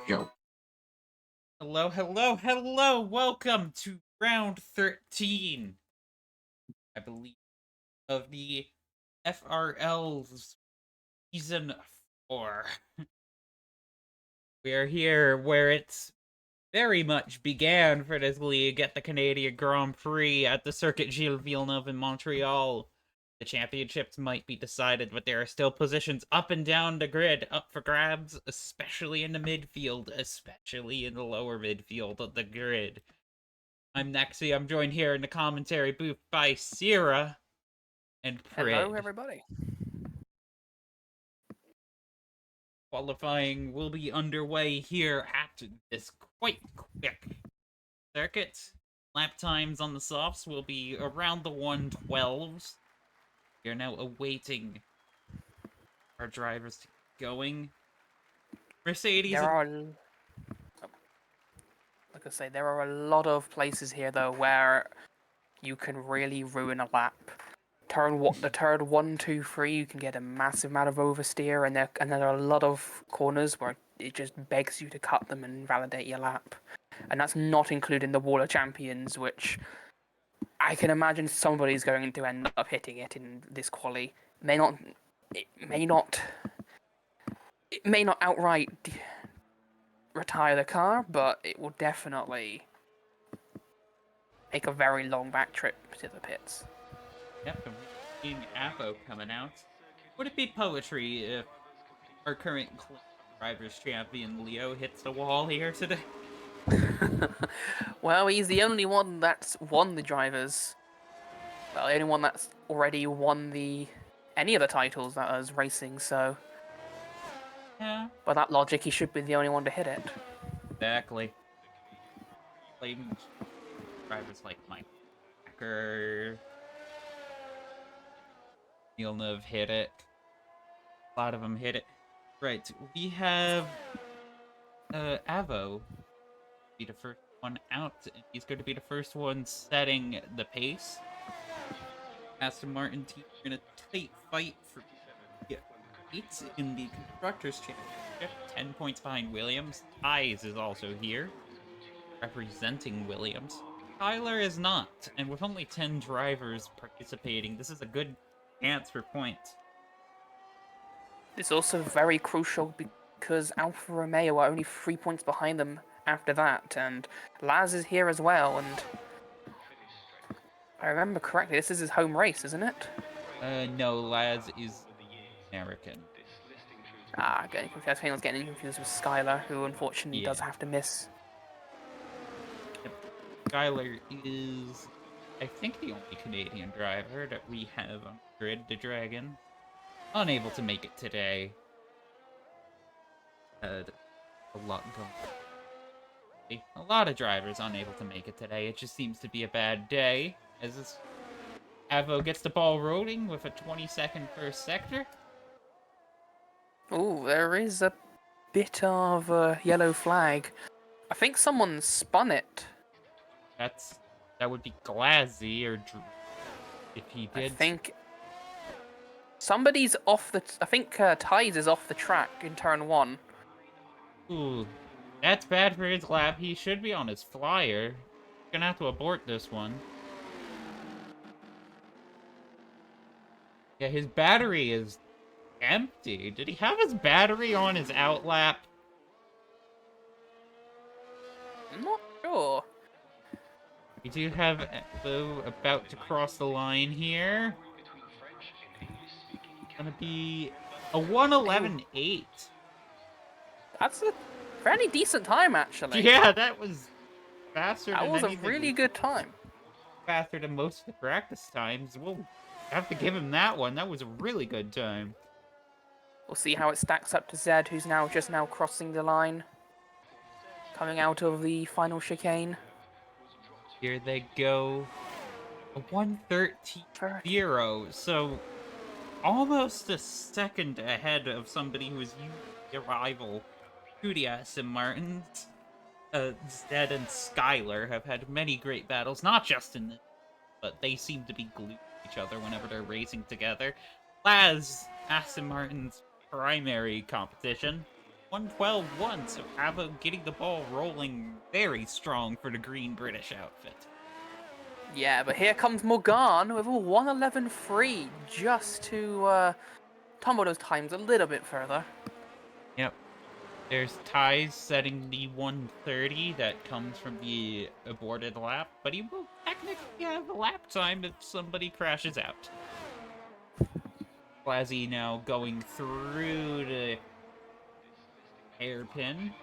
Go. Hello, hello, hello! Welcome to round 13, I believe, of the FRL's season 4. We are here where it's very much began for this league at the Canadian Grand Prix at the Circuit Gilles Villeneuve in Montreal. The championships might be decided, but there are still positions up and down the grid up for grabs, especially in the midfield, especially in the lower midfield of the grid. I'm Nexi. I'm joined here in the commentary booth by Sierra and Prid. Hello, everybody. Qualifying will be underway here at this quite quick circuit. Lap times on the softs will be around the 112s. We are now awaiting our drivers to get going. Mercedes. There are, like I say, there are a lot of places here though where you can really ruin a lap. The turn 1, 2, 3, you can get a massive amount of oversteer, and there are a lot of corners where it just begs you to cut them and validate your lap. And that's not including the Wall of Champions, which I can imagine somebody's going to end up hitting it in this quali. It may not outright retire the car, but it will definitely make a very long back trip to the pits. Yep, seeing Apo coming out. Would it be poetry if our current drivers champion Leo hits the wall here today? Well, he's the only one that's won the drivers. Well, the only one that's already won any of the titles that is racing, so Yeah. by that logic, he should be the only one to hit it. Exactly. Playing drivers like Mike Packer, Villeneuve hit it. A lot of them hit it. Right, we have Avo be the first one out, and he's going to be the first one setting the pace. Aston Martin team are in a tight fight for 8 in the Constructors' Championship. 10 points behind Williams. Ties is also here, representing Williams. Tyler is not, and with only 10 drivers participating, this is a good chance for points. It's also very crucial because Alfa Romeo are only 3 points behind them after that, and Laz is here as well, and if I remember correctly, this is his home race, isn't it? No, Laz is American. Getting confused. I think I was getting confused with Skylar, who unfortunately does Yeah. have to miss. Yep. Skyler is, I think, the only Canadian driver that we have on grid. The Dragon, unable to make it today. Had a lot going on. A lot of drivers unable to make it today. It just seems to be a bad day, as this Avo gets the ball rolling with a 20-second first sector. Ooh, there is a bit of a yellow flag. I think someone spun it. That would be Glazzy, or if he I did. think somebody's off the. I think Tides is off the track in turn 1. Ooh, that's bad for his lap. He should be on his flyer. Gonna have to abort this one. Yeah, his battery is empty. Did he have his battery on his outlap? I'm not sure. We do have Evo about to cross the line here. Gonna be a 1:11.8. That's a fairly decent time, actually. Yeah, that was faster That than was a anything. really good time. Faster than most of the practice times. We'll have to give him that one. That was a really good time. We'll see how it stacks up to Zed, who's now just now crossing the line, coming out of the final chicane. Here they go. A 1:13.0. So almost a second ahead of somebody who is usually a rival. Judias and Martins. Zed and Skylar have had many great battles, not just in this, but they seem to be glued to each other whenever they're racing together. Laz, Aston Martin's primary competition. 1:12.1, so Avo getting the ball rolling very strong for the green British outfit. Yeah, but here comes Morgan with a 1:11.3 just to tumble those times a little bit further. Yep. There's Ties setting the 1:30 that comes from the aborted lap, but he will technically have a lap time if somebody crashes out. Blazzy now going through the hairpin.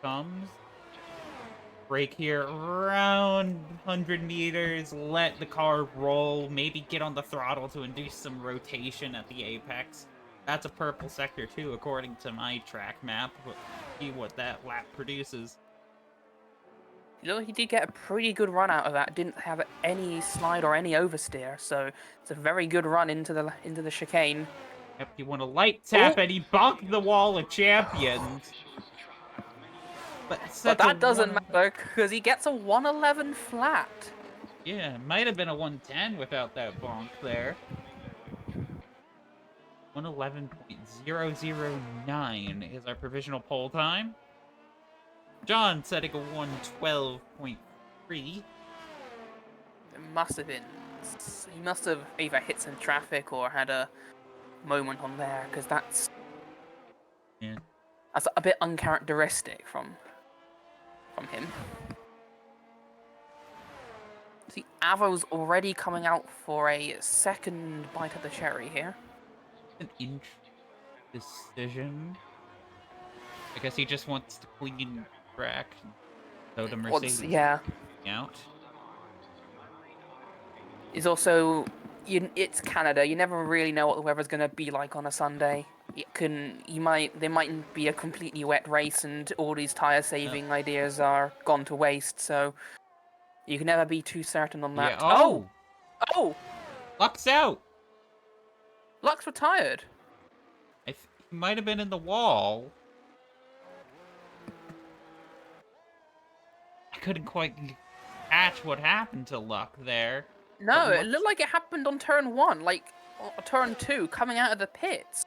Comes. Brake here around 100 meters. Let the car roll. Maybe get on the throttle to induce some rotation at the apex. That's a purple sector too, according to my track map. See what that lap produces. You know, he did get a pretty good run out of that. Didn't have any slide or any oversteer, so it's a very good run into the chicane. Yep, you want a light tap, Oh. and he bunked the wall of champions. But that doesn't matter, because he gets a 1:11 flat. Yeah, might have been a 1:10 without that bonk there. 1:11.009 is our provisional pole time. John setting a 1:12.3. It must have been. He must have either hit some traffic or had a moment on there, because that's a bit uncharacteristic from him. See, Avo's already coming out for a second bite of the cherry here. An inch decision. I guess he just wants to clean track. So the Mercedes out. Is also, it's Canada. You never really know what the weather's going to be like on a Sunday. There might be a completely wet race, and all these tire saving ideas are gone to waste. So you can never be too certain on that. Yeah. Oh! Luck's out! Luck's retired. He might have been in the wall. I couldn't quite catch what happened to Luck there. No, it looked like it happened on turn 1, like turn 2, coming out of the pits.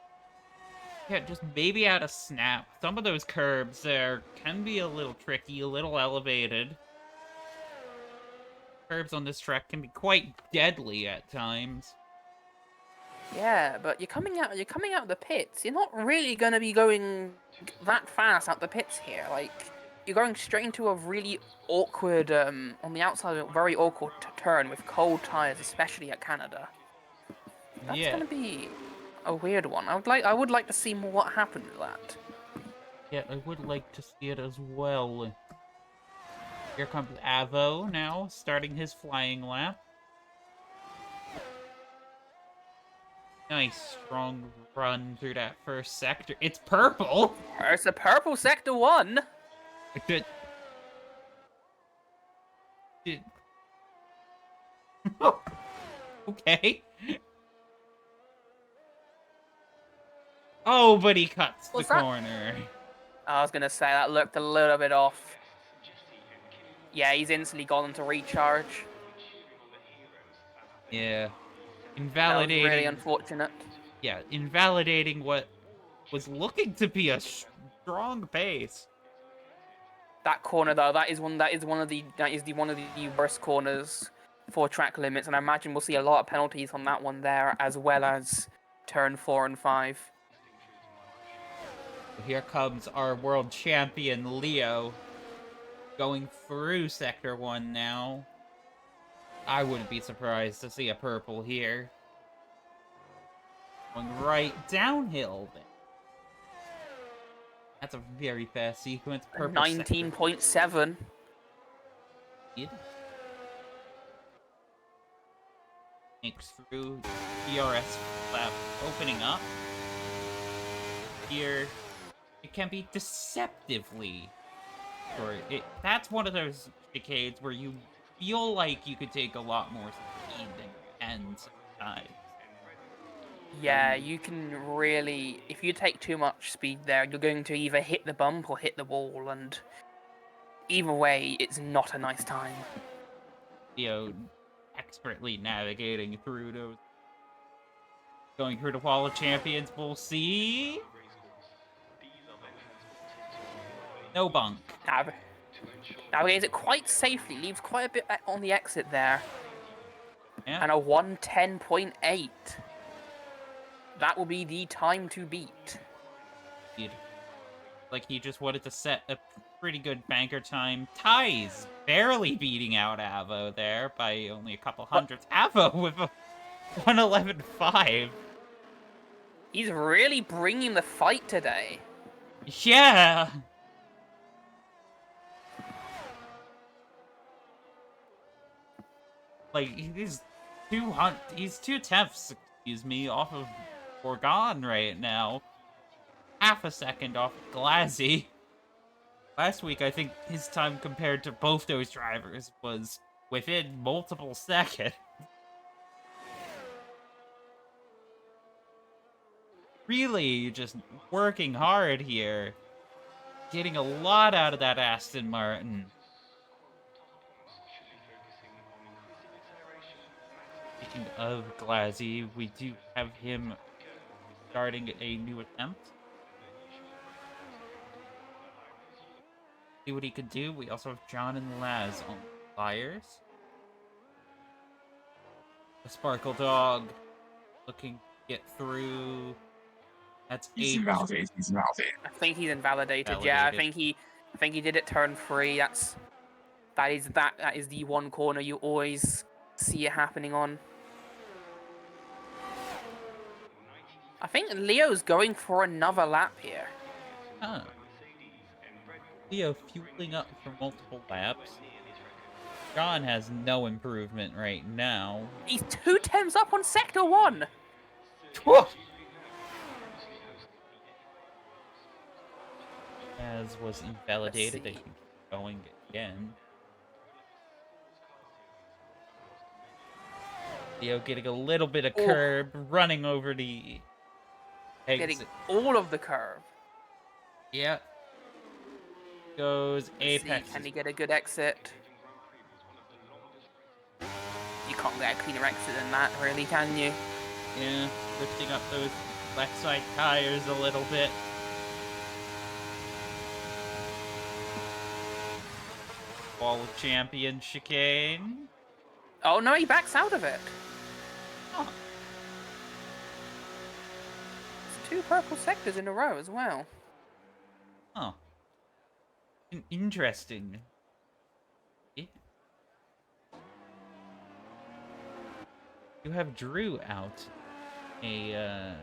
Yeah, just maybe add a snap. Some of those curbs there can be a little tricky, a little elevated. Curbs on this track can be quite deadly at times. Yeah, but you're coming out of the pits. You're not really going to be going that fast out the pits here. Like, you're going straight into a really awkward, on the outside, a very awkward turn with cold tires, especially at Canada. That's Yeah, going to be a weird one. I would like to see more what happened with that. yeah, I would like to see it as well. Here comes Avo now, starting his flying lap. Nice, strong run through that first sector. It's purple! It's a purple sector 1. Did, did... Okay. Oh, but he cuts the What's that? corner. I was going to say that looked a little bit off. Yeah, he's instantly gone into recharge. Yeah. That was really Invalidating. unfortunate. Yeah, invalidating what was looking to be a strong pace. That corner though, that is one of the worst corners for track limits, and I imagine we'll see a lot of penalties on that one there, as well as turn 4 and 5. Here comes our world champion, Leo, going through Sector 1 now. I wouldn't be surprised to see a purple here. Going right downhill then. That's a very fast sequence. Purple 19.7. Makes through DRS flap opening up. Here, it can be deceptively short. That's one of those decades where you feel like you could take a lot more speed than you can sometimes. Yeah, you can really, if you take too much speed there, you're going to either hit the bump or hit the wall, and either way, it's not a nice time. Expertly navigating through those. Going through the Wall of Champions, we'll see. No bunk. Navigates it quite safely, leaves quite a bit on the exit there. Yeah. And a 110.8. That will be the time to beat. Like he just wanted to set a pretty good banker time. Ty's barely beating out Avo there by only a couple hundredths. Avo with a 111.5. He's really bringing the fight today. Yeah. Like he's 200. He's 2/10, excuse me, off of Orgon right now. Half a second off of Glazzy. Last week, I think his time compared to both those drivers was within multiple seconds. Really just working hard here. Getting a lot out of that Aston Martin. Speaking of Glazzy, we do have him starting a new attempt. See what he could do. We also have John and Laz on flyers. The Sparkle Dog looking to get through. That's He's 8. invalidated. He's invalidated. I think he's invalidated. Yeah, I think he did it turn 3. That is the one corner you always see it happening on. I think Leo's going for another lap here. Huh. Leo fueling up for multiple laps. John has no improvement right now. He's 2 tenths up on Sector 1! As was invalidated, they can keep going again. Leo getting a little bit of curb, running over the exit. Getting all of the curve. Yeah. Goes Apex. Can he get a good exit? You can't get a cleaner exit than that, really, can you? Yeah, lifting up those left side tires a little bit. Wall of Champion chicane. Oh no, he backs out of it. Oh, It's 2 purple sectors in a row as well. oh. Interesting. Yeah. You have Drew out a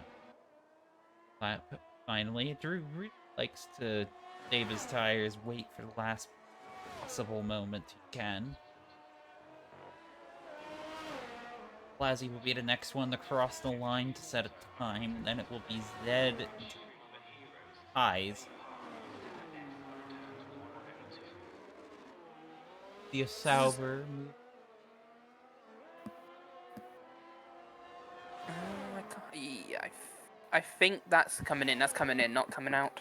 lap finally. Drew really likes to save his tires, wait for the last possible moment he can. Blasi will be the next one to cross the line to set a time. Then it will be Zed ties. The Sauber move. I can't, yeah, I think that's coming in. That's coming in, not coming out.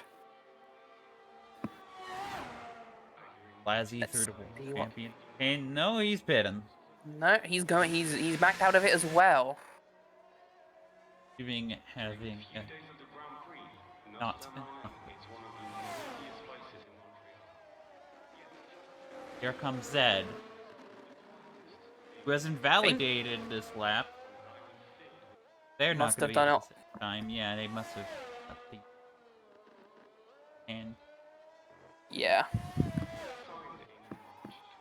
Blasi Let's through the World see what- Champion. And no, he's pitting. No, he's going. He's backed out of it as well. Having not been. Here comes Zed, who has invalidated this lap. They're not Must going have to be done able it. to set time. Yeah, they must have. And Yeah.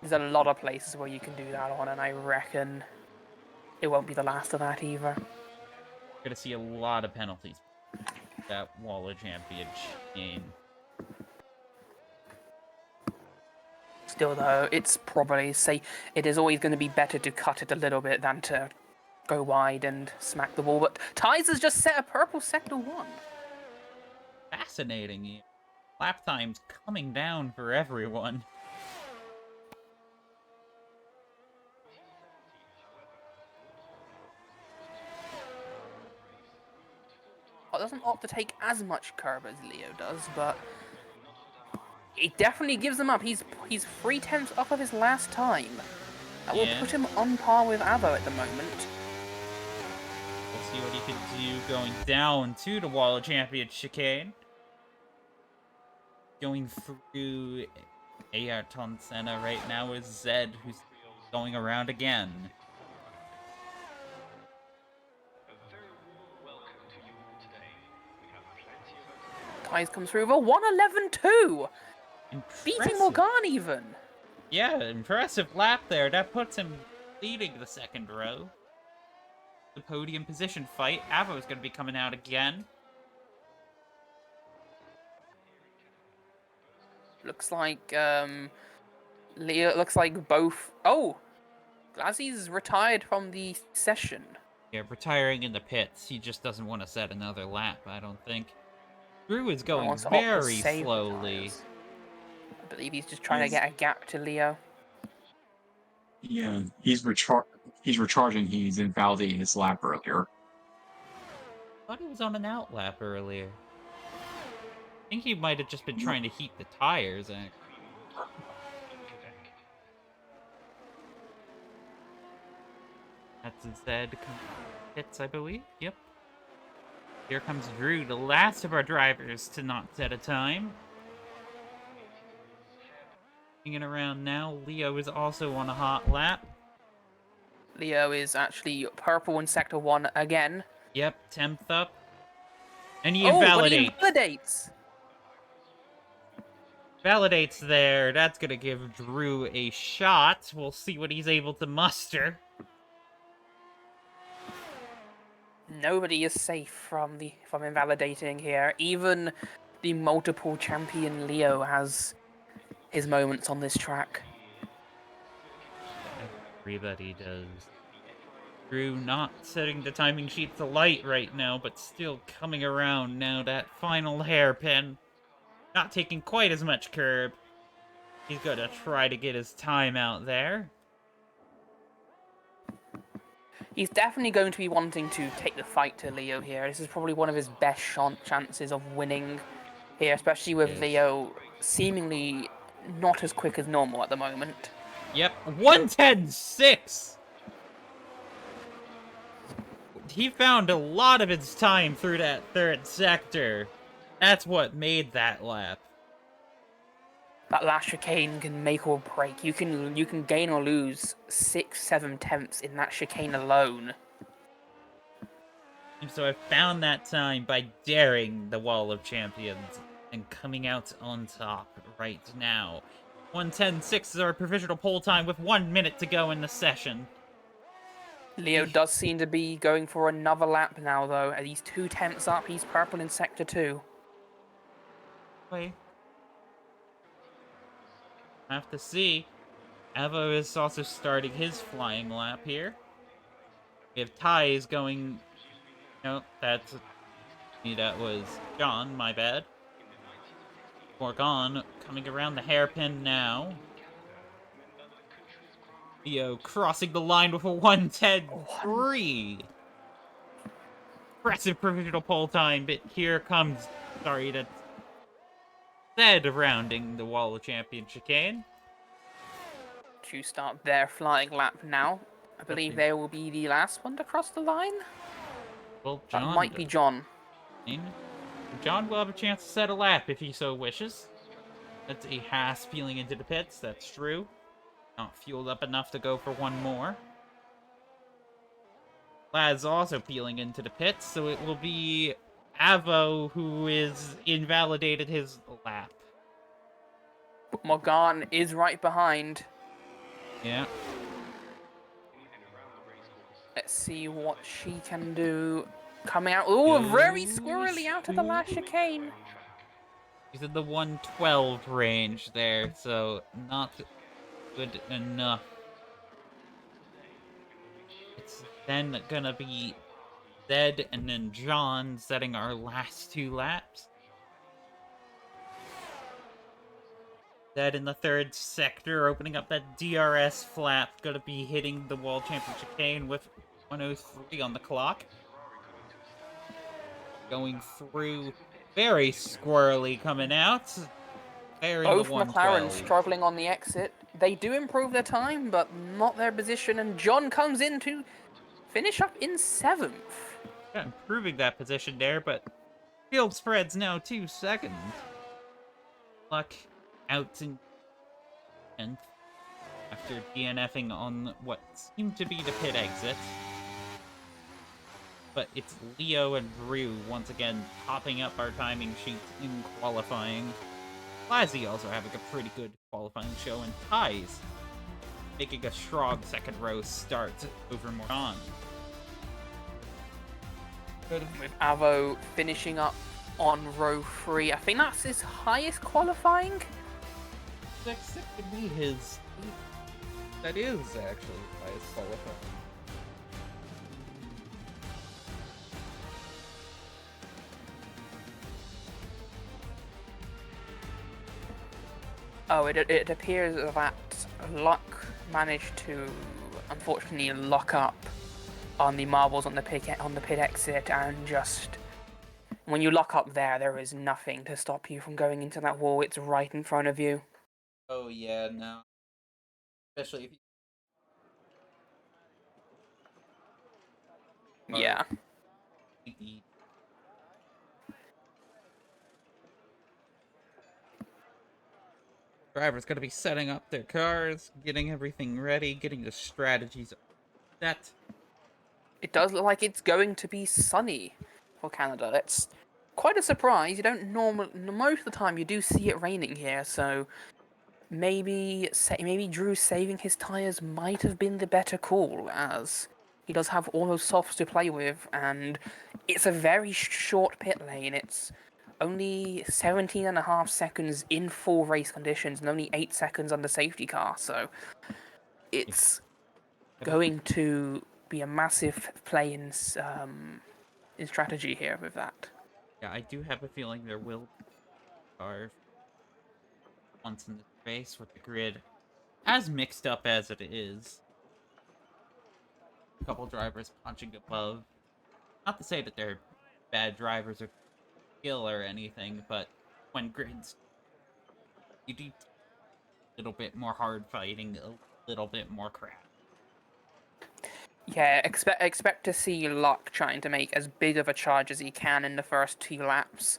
There's a lot of places where you can do that on, and I reckon it won't be the last of that either. we're going to see a lot of penalties. That Wall of Championship game. Still, though, it's probably it is always going to be better to cut it a little bit than to go wide and smack the wall. But Ties has just set a purple sector 1. Fascinating. Lap times coming down for everyone. It doesn't opt to take as much curb as Leo does, but it definitely gives him up. He's 3/10 off of his last time. That will put him on par with Avo at the moment. We'll see what he can do going down to the Wall of Champions chicane. Going through Ayrton Senna right now is Zed, who's going around again. Ties comes through with a 1:11.2, beating Morgan even. Yeah, impressive lap there. That puts him leading the second row. The podium position fight. Avo's going to be coming out again. Looks like Leo. Looks like both. Oh, Glazzy's retired from the session. Yeah, retiring in the pits. He just doesn't want to set another lap, I don't think. Drew is going very slowly. I believe he's just trying to get a gap to Leo. Yeah, he's recharging. He's invalidating his lap earlier. I thought he was on an out lap earlier. I think he might have just been trying to heat the tires. That's Zed hits, I believe. Yep. Here comes Drew, the last of our drivers to not set a time. Hanging around now. Leo is also on a hot lap. Leo is actually purple in Sector 1 again. Yep, 10th up. And he invalidates. But he invalidates! Validates there. That's going to give Drew a shot. We'll see what he's able to muster. Nobody is safe from invalidating here. Even the multiple champion Leo has his moments on this track. Everybody does. Drew not setting the timing sheet to light right now, but still coming around now. That final hairpin. Not taking quite as much curb. He's going to try to get his time out there. He's definitely going to be wanting to take the fight to Leo here. This is probably one of his best chances of winning here, especially with Leo seemingly not as quick as normal at the moment. Yep, 1:10.6! he found a lot of his time through that third sector. That's what made that lap. That last chicane can make or break. You can gain or lose 6-7 tenths in that chicane alone. And so I found that time by daring the Wall of Champions and coming out on top right now. 1:10.6 is our provisional pole time with 1 minute to go in the session. Leo does seem to be going for another lap now, though. He's 2 tenths up. He's purple in Sector 2. Wait. Have to see. Avo is also starting his flying lap here. We have ties going... No, that was John, my bad. Morgan coming around the hairpin now. Leo crossing the line with a 1:10.3. Impressive provisional pole time, but here comes... Sorry, that's... Zed rounding the Wall of Champion chicane. To start their flying lap now. I believe they will be the last one to cross the line. Well, That John... might be John. John will have a chance to set a lap if he so wishes. That's a Haas peeling into the pits, that's true. Not fueled up enough to go for one more. Lad's also peeling into the pits, so it will be Avo who is invalidated his lap. But Morgan is right behind. Yeah. Let's see what she can do. Coming out. Ooh, very squirrely out of the last chicane. He's in the 112 range there, so not good enough. It's then gonna be Zed and then John setting our last 2 laps. Zed in the third sector, opening up that DRS flap, gonna be hitting the World Champion chicane with 103 on the clock. Going through, very squirrely coming out. They're in Both the McLaren 112. struggling on the exit. They do improve their time, but not their position. And John comes in to finish up in 7th. Yeah, improving that position there, but field spread's now 2 seconds. Luck out in 10th after DNFing on what seemed to be the pit exit. But it's Leo and Rue once again topping up our timing sheets in qualifying. Lazzy also having a pretty good qualifying show, and Ties making a strong second row start over Morgan. With Avo finishing up on row 3. I think that's his highest qualifying. That could be his. That is actually his highest qualifying. Oh, it appears that Luck managed to unfortunately lock up on the marbles on the pit exit, and just when you lock up there is nothing to stop you from going into that wall. It's right in front of you. Oh yeah, no. Especially if you Yeah. Driver's gonna be setting up their cars, getting everything ready, getting the strategies set. It does look like it's going to be sunny for Canada. That's quite a surprise. You don't most of the time you do see it raining here, so maybe Drew saving his tires might have been the better call, as he does have all those softs to play with, and it's a very short pit lane. It's only 17.5 seconds in full race conditions and only 8 seconds under safety car, so it's going to be a massive play in strategy here with that. Yeah, I do have a feeling there will be cars once in the space with the grid as mixed up as it is. A couple drivers punching above. Not to say that they're bad drivers or skill or anything, but when grids, you do a little bit more hard fighting, a little bit more crap. Yeah, expect to see Luck trying to make as big of a charge as he can in the first 2 laps.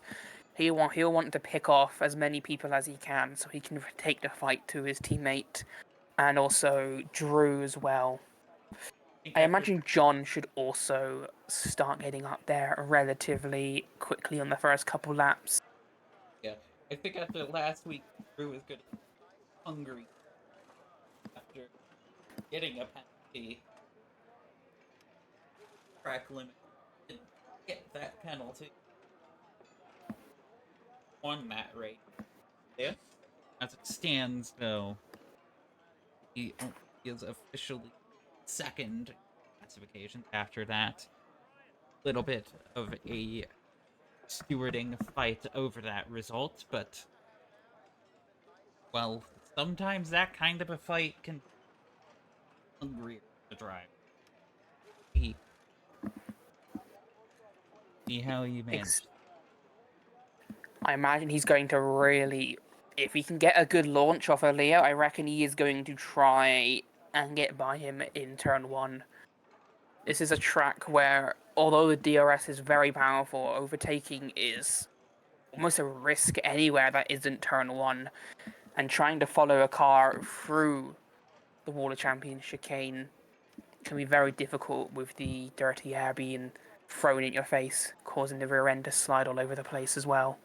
He'll want to pick off as many people as he can so he can take the fight to his teammate and also Drew as well. I imagine John should also start getting up there relatively quickly on the first couple laps. Yeah, I think after last week, Drew was good, hungry after getting a penalty. Track limit didn't get that penalty. Won that race. Yeah. As it stands, though, he is officially second classification after that little bit of a stewarding fight over that result, but well, sometimes that kind of a fight can be hungrier to drive. See how you manage. I imagine he's going to really, if he can get a good launch off of Leo, I reckon he is going to try and get by him in turn 1. This is a track where, although the DRS is very powerful, overtaking is almost a risk anywhere that isn't turn 1. And trying to follow a car through the Wall of Champions chicane can be very difficult with the dirty air being thrown in your face, causing the rear end to slide all over the place as well.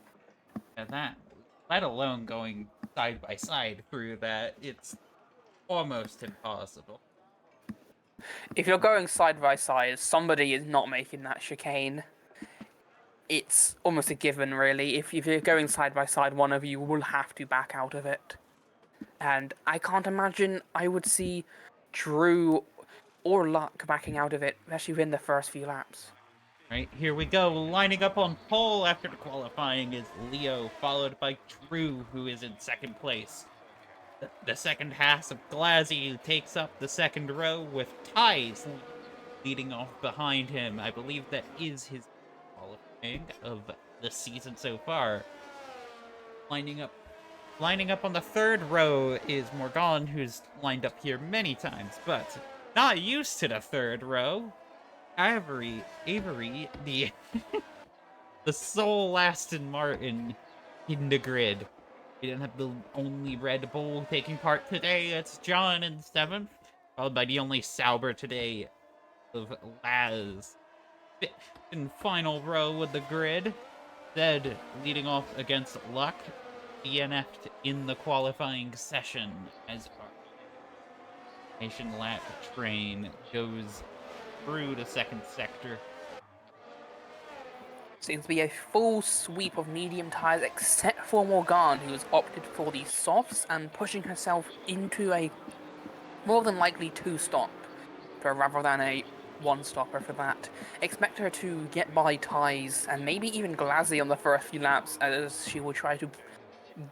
And that, let alone going side by side through that, it's almost impossible. If you're going side by side, somebody is not making that chicane. It's almost a given, really. If you're going side by side, one of you will have to back out of it. And I can't imagine I would see Drew or Luck backing out of it, especially within the first few laps. Right, here we go. Lining up on pole after the qualifying is Leo, followed by Drew, who is in second place. The second half of Glazzy takes up the second row with Ties leading off behind him. I believe that is his qualifying of the season so far. Lining up on the third row is Morgan, who's lined up here many times, but not used to the third row. Avery, the the sole Aston Martin in the grid. We didn't have the only Red Bull taking part today. It's John in 7th, followed by the only Sauber today of Laz. In final row of the grid, Zed leading off against Luck, DNF'd in the qualifying session as our Nation Lap train goes through the second sector. Seems to be a full sweep of medium tyres, except for Morgan, who has opted for the softs and pushing herself into a more than likely 2-stop, rather than a 1-stopper for that. Expect her to get by Ties and maybe even Glazzy on the first few laps, as she will try to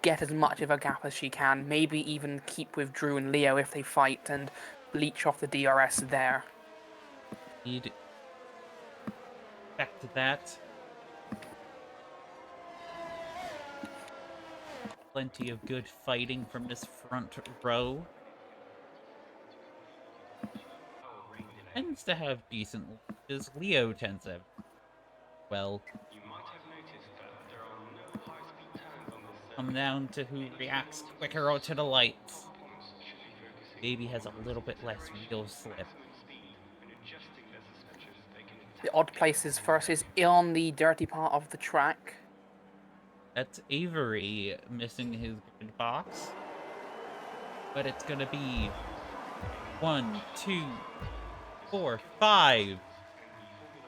get as much of a gap as she can, maybe even keep with Drew and Leo if they fight and leech off the DRS there. Need back to that. Plenty of good fighting from this front row. Tends to have decent launches. Leo tends to have, well, come down to who reacts quicker to the lights. Baby has a little bit less wheel slip. The odd places first is on the dirty part of the track. That's Avery missing his grid box. But it's gonna be 1, 2, 4, 5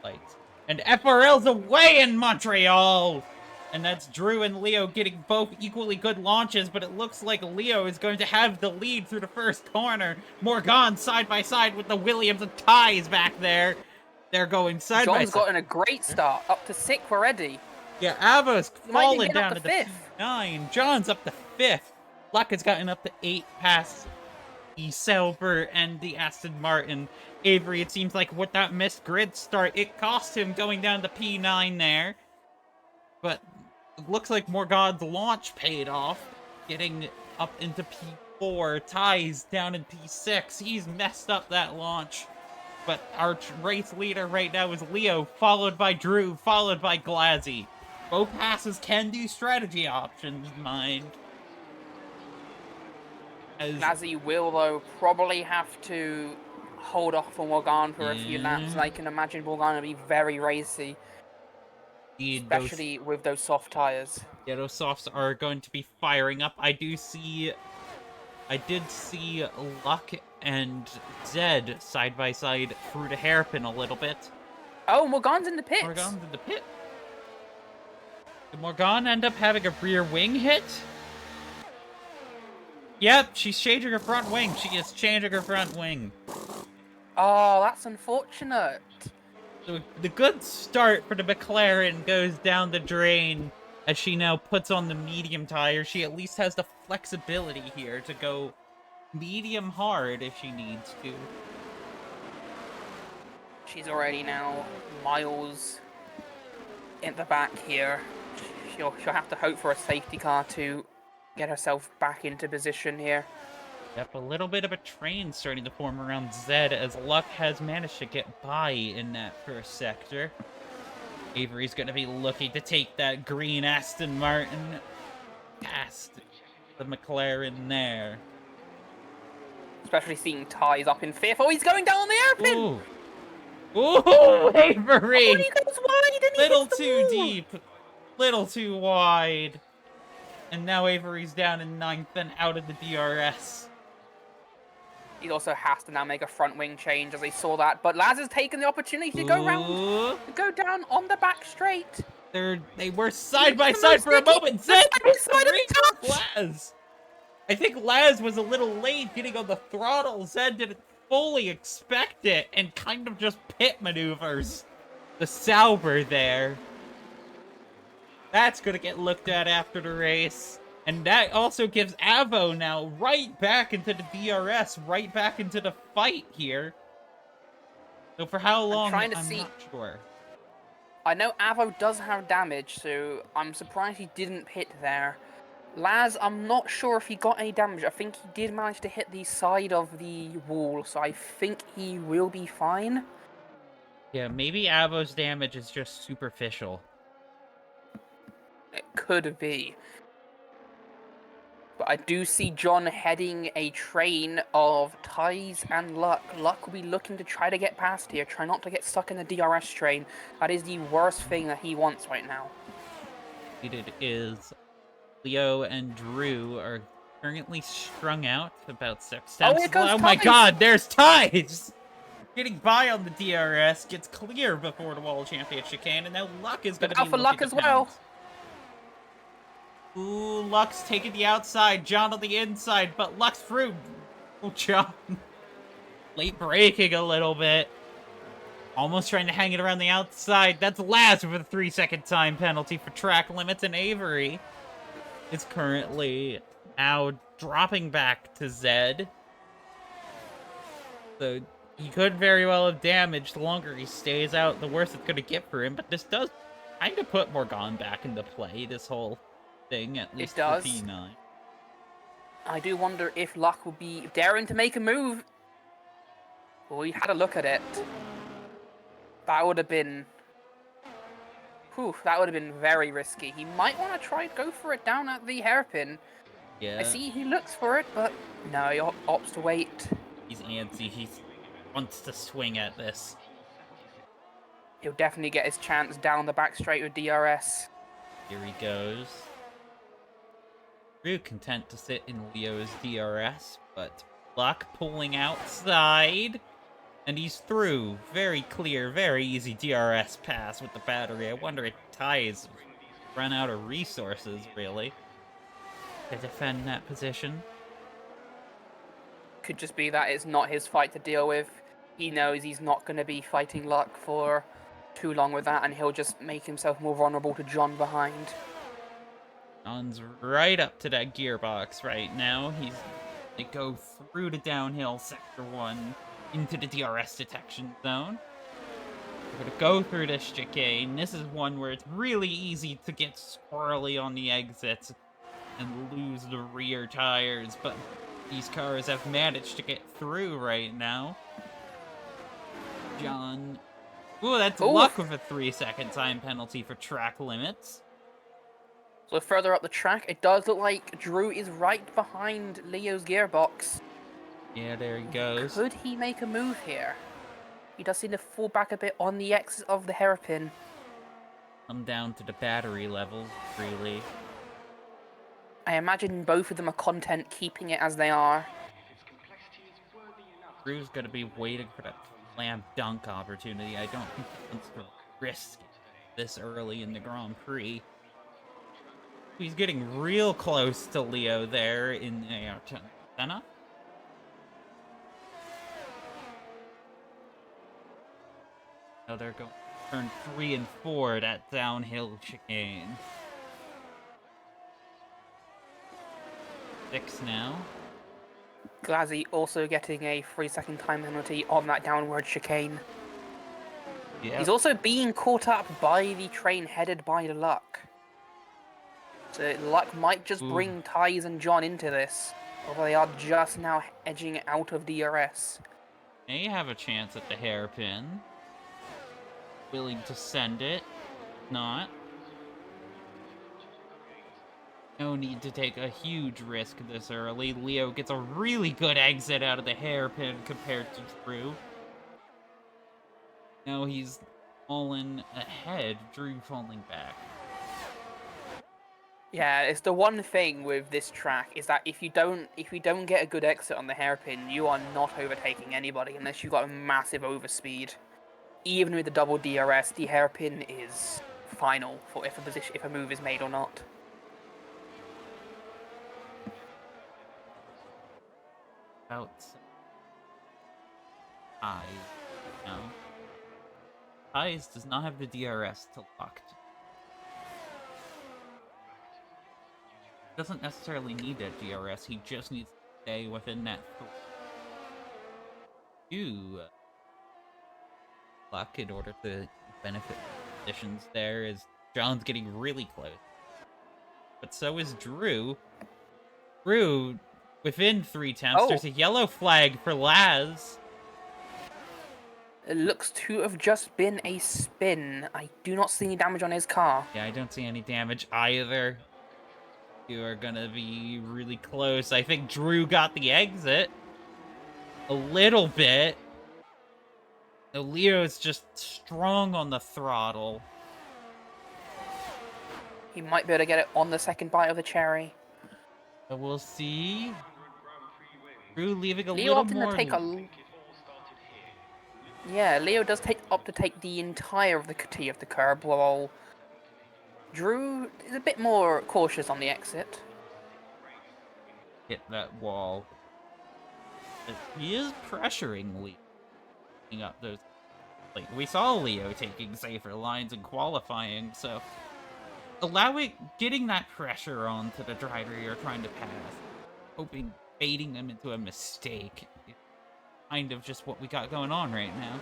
lights. And FRL's away in Montreal! And that's Drew and Leo getting both equally good launches, but it looks like Leo is going to have the lead through the first corner. Morgan side by side with the Williams and Ties back there. They're going side by side. John's gotten a great start, up to 6th already. Yeah, Avo's fallen down to the 5th. 9. John's up to 5th. Luck has gotten up to 8 past the Sauber and the Aston Martin. Avery, it seems like with that missed grid start, it cost him going down to P9 there. But it looks like Morgan's launch paid off, getting up into P4. Ties down in P6. He's messed up that launch. But our race leader right now is Leo, followed by Drew, followed by Glazzy. Both passes can do strategy options, mind. Glazzy will, though, probably have to hold off on Morgan for a few laps. And I can imagine Morgan will be very racy, especially with those soft tires. Yeah, those softs are going to be firing up. I did see Luck and Zed side by side through the hairpin a little bit. Oh, Morgan's in the pits. Morgan's in the pit. Did Morgan end up having a rear wing hit? Yep, she's changing her front wing. She is changing her front wing. Oh, that's unfortunate. So the good start for the McLaren goes down the drain as she now puts on the medium tire. She at least has the flexibility here to go medium hard if she needs to. She's already now miles in the back here. She'll have to hope for a safety car to get herself back into position here. Yep, a little bit of a train starting to form around Zed as Luck has managed to get by in that first sector. Avery's going to be looking to take that green Aston Martin past the McLaren there. Especially seeing Ty's up in fifth. Oh, he's going down on the airpin! Ooh. Ooh, Avery! Oh, he goes wide and he Little hits the too wall. deep. Little too wide. And now Avery's down in 9th and out of the DRS. He also has to now make a front wing change as he saw that. But Laz has taken the opportunity to go round, to go down on the back straight. They were side by side for a moment. Zed Laz. I think Laz was a little late getting on the throttle. Zed didn't fully expect it and kind of just pit maneuvers the Sauber there. That's going to get looked at after the race. And that also gives Avo now right back into the DRS, right back into the fight here. So for how long, I'm not sure. I know Avo does have damage, so I'm surprised he didn't pit there. Laz, I'm not sure if he got any damage. I think he did manage to hit the side of the wall, so I think he will be fine. Yeah, maybe Avo's damage is just superficial. It could be. But I do see John heading a train of Ties and Luck. Luck will be looking to try to get past here. Try not to get stuck in the DRS train. That is the worst thing that he wants right now. It is Leo and Drew are currently strung out about 6 tenths. Oh my god, there's Ties! Getting by on the DRS, gets clear before the World Championship chicane, and now Luck is going to be for Luck as well. Ooh, Luck's taking the outside, John on the inside, but Luck's through. Oh, John. Late braking a little bit. Almost trying to hang it around the outside. That's Laz with a 3-second time penalty for track limits, and Avery is currently now dropping back to Zed. So he could very well have damaged. The longer he stays out, the worse it's going to get for him, but this does kind of put Morgan back into play, this whole thing, at least for P9. I do wonder if Luck will be daring to make a move. Well, we had a look at it. That would have been... Whew, that would have been very risky. He might want to try and go for it down at the hairpin. Yeah. I see he looks for it, but no, he opts to wait. He's antsy. He wants to swing at this. He'll definitely get his chance down the back straight with DRS. Here he goes. Real content to sit in Leo's DRS, but Luck pulling outside. And he's through. Very clear, very easy DRS pass with the battery. I wonder if Ty's run out of resources, really, to defend that position. Could just be that it's not his fight to deal with. He knows he's not going to be fighting Luck for too long with that, and he'll just make himself more vulnerable to John behind. John's right up to that gearbox right now. They go through the downhill sector 1 into the DRS detection zone. We're gonna go through this chicane. This is one where it's really easy to get squirrely on the exits and lose the rear tires, but these cars have managed to get through right now. John. Ooh, that's Ooh. luck with a 3-second time penalty for track limits. So further up the track, it does look like Drew is right behind Leo's gearbox. Yeah, there he goes. Could he make a move here? He does seem to fall back a bit on the exit of the hairpin. I'm down to the battery levels, really. I imagine both of them are content keeping it as they are. Drew's gonna be waiting for that slam dunk opportunity. I don't think he wants to risk this early in the Grand Prix. He's getting real close to Leo there in Senna. Now they're going turn 3 and 4, that downhill chicane. 6 now. Glazzy also getting a 3-second time penalty on that downward chicane. Yeah. He's also being caught up by the train headed by Luck. So Luck might just bring Tyes and John into this, although they are just now edging out of DRS. May have a chance at the hairpin. Willing to send it. Not. No need to take a huge risk this early. Leo gets a really good exit out of the hairpin compared to Drew. Now he's fallen ahead, Drew falling back. Yeah, it's the one thing with this track is that if you don't get a good exit on the hairpin, you are not overtaking anybody unless you've got a massive overspeed. Even with the double DRS, the hairpin is final for if a move is made or not. About Eyes. No. Eyes does not have the DRS to locked. Doesn't necessarily need that DRS, he just needs to stay within that luck in order to benefit positions there, as John's getting really close. But so is Drew. Drew, within 3 temps, there's a yellow flag for Laz. It looks to have just been a spin. I do not see any damage on his car. Yeah, I don't see any damage either. You are gonna be really close. I think Drew got the exit. A little bit. So Leo's just strong on the throttle. He might be able to get it on the second bite of the cherry. But we'll see. Drew leaving a Leo little more. Yeah, Leo does opt to take the entire of the T of the curb, while Drew is a bit more cautious on the exit. Hit that wall. But he is pressuring Leo. Picking up those. Like, we saw Leo taking safer lines in qualifying, so getting that pressure onto the driver you're trying to pass, baiting them into a mistake, is kind of just what we got going on right now.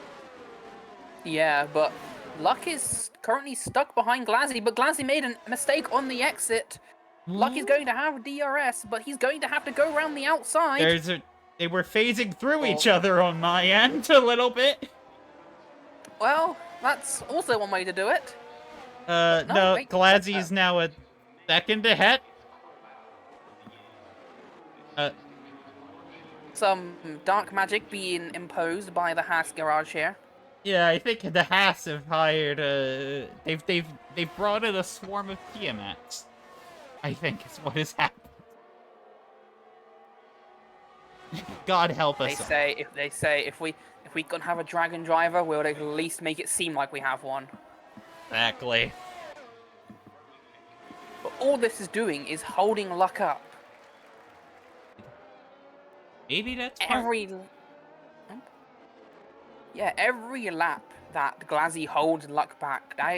Yeah, but Luck is currently stuck behind Glazzy, but Glazzy made a mistake on the exit. Luck is going to have DRS, but he's going to have to go around the outside. They were phasing through each other on my end a little bit. Well, that's also one way to do it. No, Glazzy is now a second ahead. Some dark magic being imposed by the Haas garage here. Yeah, I think the Haas have hired they've brought in a swarm of Tiamats. I think is what has happened. God help us. They say if we can have a dragon driver, we'll at least make it seem like we have one. Exactly. But all this is doing is holding Luck up. Maybe that's every lap that Glazzy holds Luck back, that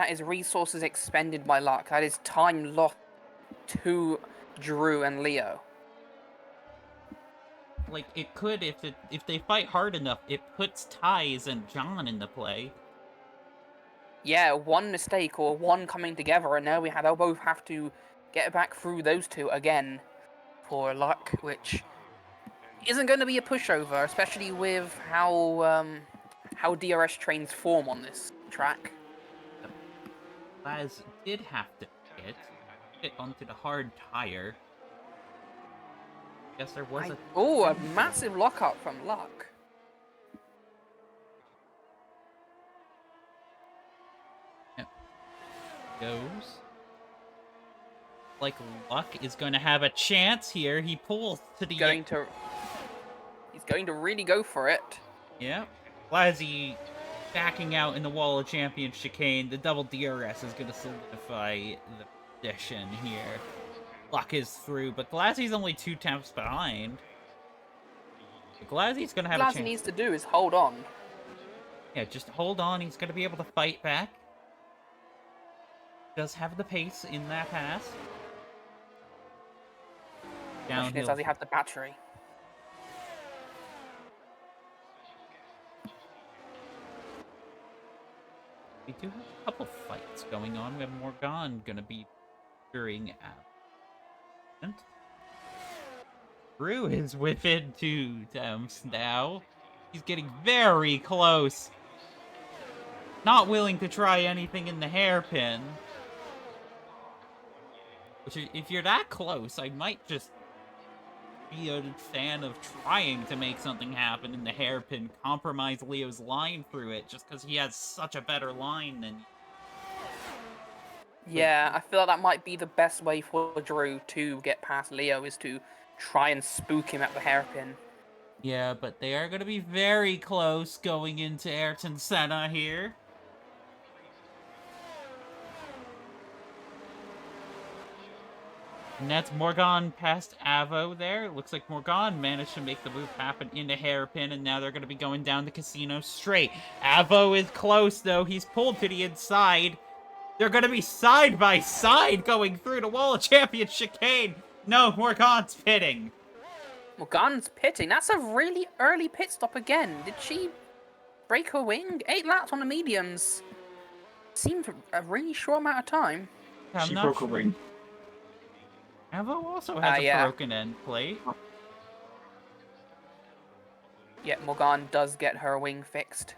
is resources expended by Luck. That is time lost to Drew and Leo. Like, it could, if they fight hard enough, it puts Tyes and John into play. Yeah, one mistake or one coming together, and now they'll both have to get back through those two again for Luck, which isn't going to be a pushover, especially with how how DRS trains form on this track. Laz did have to hit onto the hard tire. Guess there was a... Oh, a massive lockup from Luck. Goes. Like Luck is going to have a chance here. He pulls to the... He's going to really go for it. Yeah. Lazzy backing out in the Wall of Champions chicane. The double DRS is going to solidify the position here. Luck is through, but Glazzy's only 2 temps behind. Glazzy's going to have a chance. All Glazzy needs to do is hold on. Yeah, just hold on. He's going to be able to fight back. Does have the pace in that pass. Question is, does he have the battery? We do have a couple fights going on. We have Morgan going to be during out. Drew is within 2 temps now. He's getting very close. Not willing to try anything in the hairpin. Which, if you're that close, I might just be a fan of trying to make something happen in the hairpin. Compromise Leo's line through it, just because he has such a better line than... Yeah, I feel like that might be the best way for Drew to get past Leo, is to try and spook him at the hairpin. Yeah, but they are going to be very close going into Ayrton Senna here. And that's Morgan past Avo there. It looks like Morgan managed to make the move happen into hairpin, and now they're going to be going down the casino straight. Avo is close, though. He's pulled to the inside. They're going to be side by side going through the Wall of Champions chicane. No, Morgan's pitting. Morgan's pitting. That's a really early pit stop again. Did she break her wing? 8 laps on the mediums. Seemed a really short amount of time. She broke her wing. Avo also has a broken end plate. Yeah, Morgan does get her wing fixed.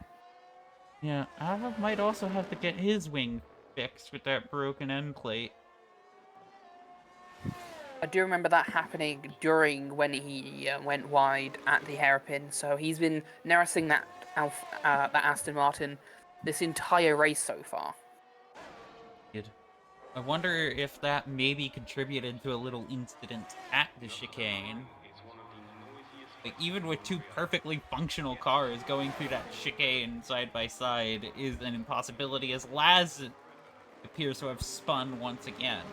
Yeah, Avo might also have to get his wing fixed with that broken end plate. I do remember that happening during when he went wide at the hairpin, so he's been nursing that Aston Martin this entire race so far. I wonder if that maybe contributed to a little incident at the chicane. Like, even with 2 perfectly functional cars going through that chicane side by side is an impossibility, as Laz appears to have spun once again.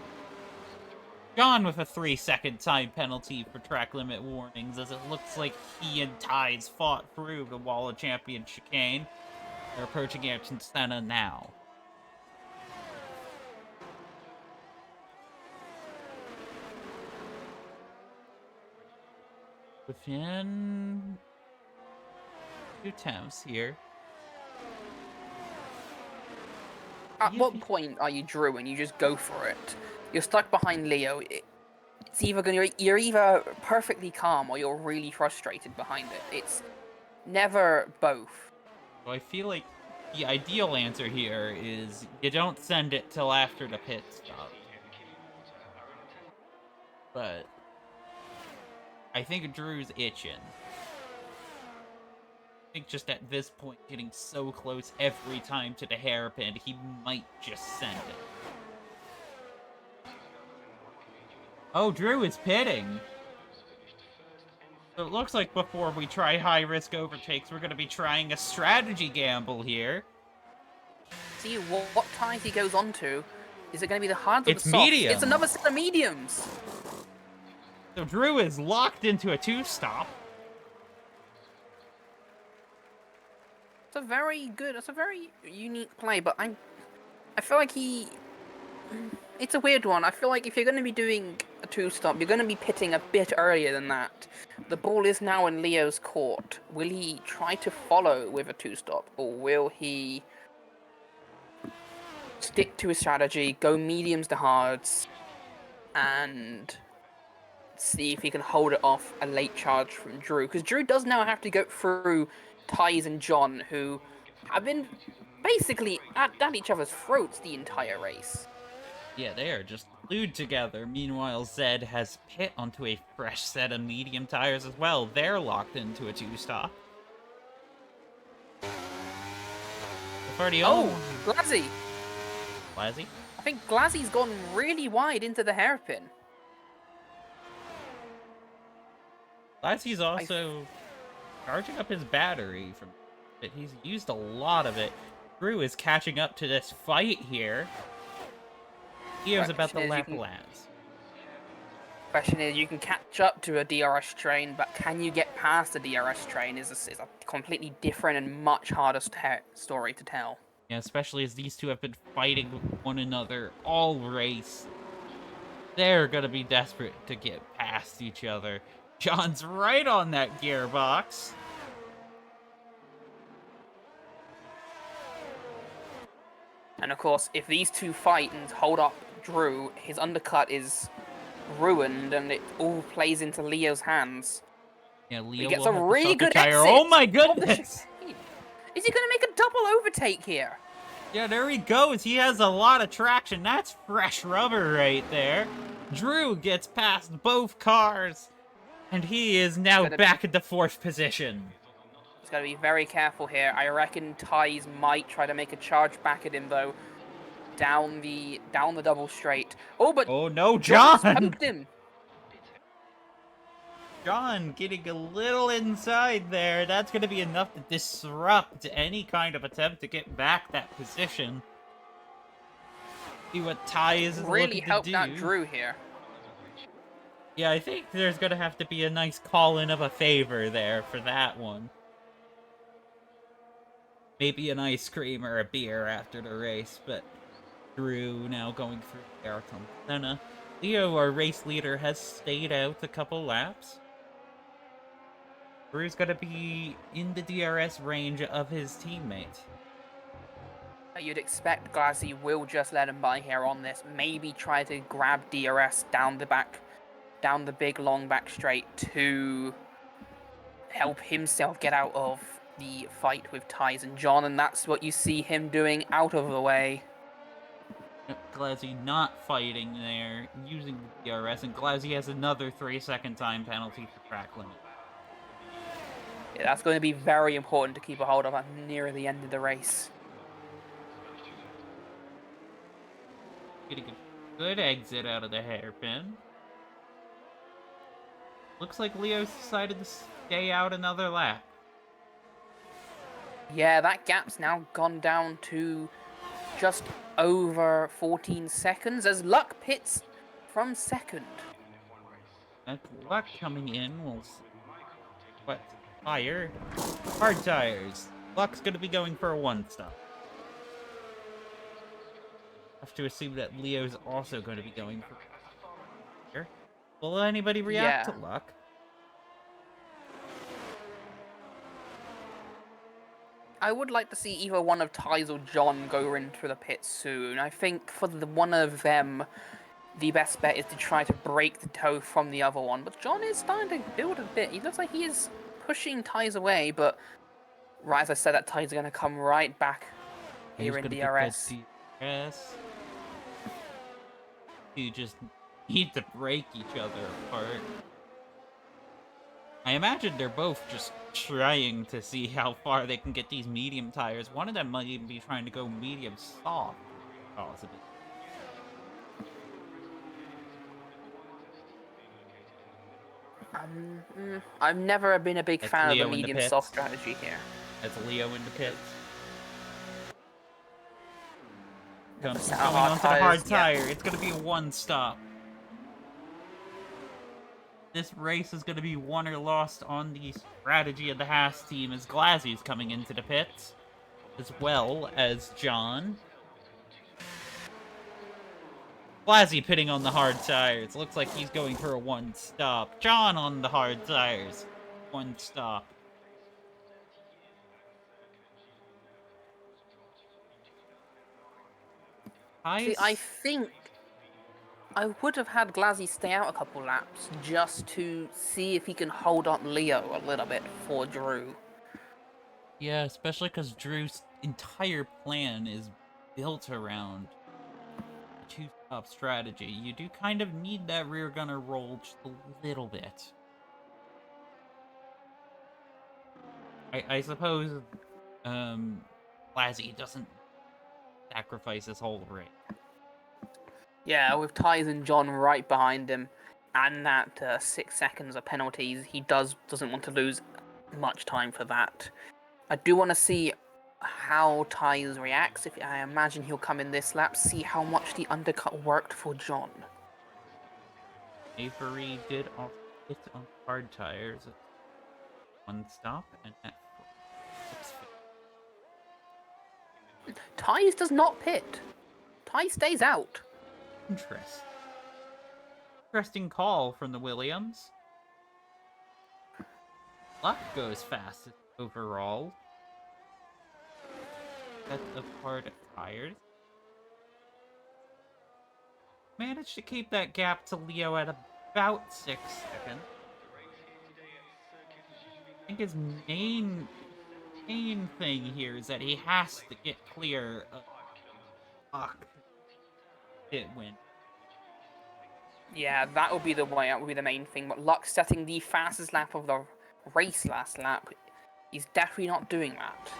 Gone with a 3-second time penalty for track limit warnings, as it looks like he and Ty's fought through the Wall of Champions chicane. They're approaching Ayrton Senna now. Within 2 temps here. At what point are you Drew and you just go for it? You're stuck behind Leo. It's either you're either perfectly calm or you're really frustrated behind it. It's never both. So I feel like the ideal answer here is you don't send it till after the pit stop. But I think Drew's itching. I think just at this point, getting so close every time to the hairpin, he might just send it. Oh, Drew is pitting. So it looks like before we try high-risk overtakes, we're going to be trying a strategy gamble here. See what ties he goes on to. Is it going to be the hards or the softs? Medium. It's another set of mediums. So Drew is locked into a 2-stop. It's a very good, it's a very unique play, but I feel like it's a weird one. I feel like if you're going to be doing a 2-stop, you're going to be pitting a bit earlier than that. The ball is now in Leo's court. Will he try to follow with a 2-stop, or will he stick to his strategy, go mediums to hards, and see if he can hold it off a late charge from Drew? Because Drew does now have to go through Ty's and John, who have been basically at each other's throats the entire race. Yeah, they are just glued together. Meanwhile, Zed has Pit onto a fresh set of medium tires as well. They're locked into a 2-stop. Oh, Glazzy! Glazzy? I think Glazzy's gone really wide into the hairpin. Glazzy's also charging up his battery from it. He's used a lot of it. Drew is catching up to this fight here. Leo's about to lap Laz. Question is, you can catch up to a DRS train, but can you get past the DRS train is a completely different and much harder story to tell. Yeah, especially as these two have been fighting one another all race. They're gonna be desperate to get past each other. John's right on that gearbox. And of course, if these two fight and hold up Drew, his undercut is ruined and it all plays into Leo's hands. Yeah, Leo He gets will a have to really suck a good tire. exit. Oh my Of goodness! the is he going to make a double overtake here? Yeah, there he goes. He has a lot of traction. That's fresh rubber right there. Drew gets past both cars, and he is now back into 4th position. He's got to be very careful here. I reckon Ties might try to make a charge back at him, though. Down the double straight. Oh, but oh no, John! poked him. John getting a little inside there. That's going to be enough to disrupt any kind of attempt to get back that position. See what Ties is really looking to helped do. out Drew here. Yeah, I think there's going to have to be a nice call-in of a favor there for that one. Maybe an ice cream or a beer after the race, but Drew now going through Ayrton Senna. Leo, our race leader, has stayed out a couple laps. Drew's going to be in the DRS range of his teammate. You'd expect Glazzy will just let him by here on this. Maybe try to grab DRS down the big long back straight to help himself get out of the fight with Ties and John, and that's what you see him doing out of the way. Glazzy not fighting there, using the DRS, and Glazzy has another 3-second time penalty for track limit. Yeah, that's going to be very important to keep a hold of at near the end of the race. Getting a good exit out of the hairpin. Looks like Leo's decided to stay out another lap. Yeah, that gap's now gone down to just over 14 seconds as Luck pits from second. That Luck coming in will... What? Tire? Hard tires. Luck's gonna be going for a 1-stop. Have to assume that Leo's also going to be going for... Here. Will anybody react to Luck? I would like to see either one of Ties or John go into the pit soon. I think for the one of them, the best bet is to try to break the toe from the other one. But John is starting to build a bit. He looks like he is pushing Ties away, but right as I said, that Ties are going to come right back here in DRS. You just need to break each other apart. I imagine they're both just trying to see how far they can get these medium tires. One of them might even be trying to go medium soft. Oh, it's a bit... I've never been a big fan Leo of the medium soft strategy here. That's Leo in the pits. Going onto the hard tire. It's going to be a 1-stop. This race is going to be won or lost on the strategy of the Haas team as Glazzy's coming into the pits, as well as John. Glazzy pitting on the hard tires. Looks like he's going for a 1-stop. John on the hard tires. 1-stop. See, I think I would have had Glazzy stay out a couple laps just to see if he can hold up Leo a little bit for Drew. Yeah, especially because Drew's entire plan is built around a two-stop strategy. You do kind of need that rear gunner roll just a little bit. I suppose, Lazzy doesn't sacrifice his whole rate. Yeah, with Tyres and John right behind him, and that 6 seconds of penalties, he doesn't want to lose much time for that. I do want to see how Tyres reacts. If I imagine he'll come in this lap, see how much the undercut worked for John. Avery did also hit on hard tires at one stop, and that looks Tyres does not pit. Tyres stays out. interesting call from the Williams. Luck goes fast overall. Set of hard tires. Managed to keep that gap to Leo at about 6 seconds. I think his main thing here is that he has to get clear of Luck pit win. Yeah, that would be the way. That would be the main thing. But Luck setting the fastest lap of the race last lap, he's definitely not doing that.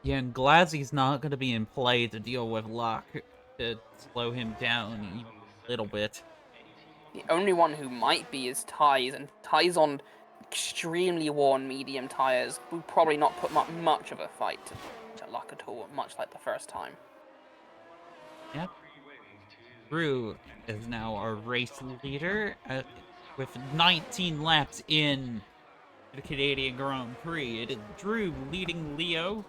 Yeah, and Glazzy's not going to be in play to deal with Luck to slow him down even a little bit. The only one who might be is Tyres, and Tyres on extremely worn medium tires will probably not put much of a fight to Luck at all, much like the first time. Yep. Drew is now our race leader with 19 laps in the Canadian Grand Prix. It is Drew leading Leo,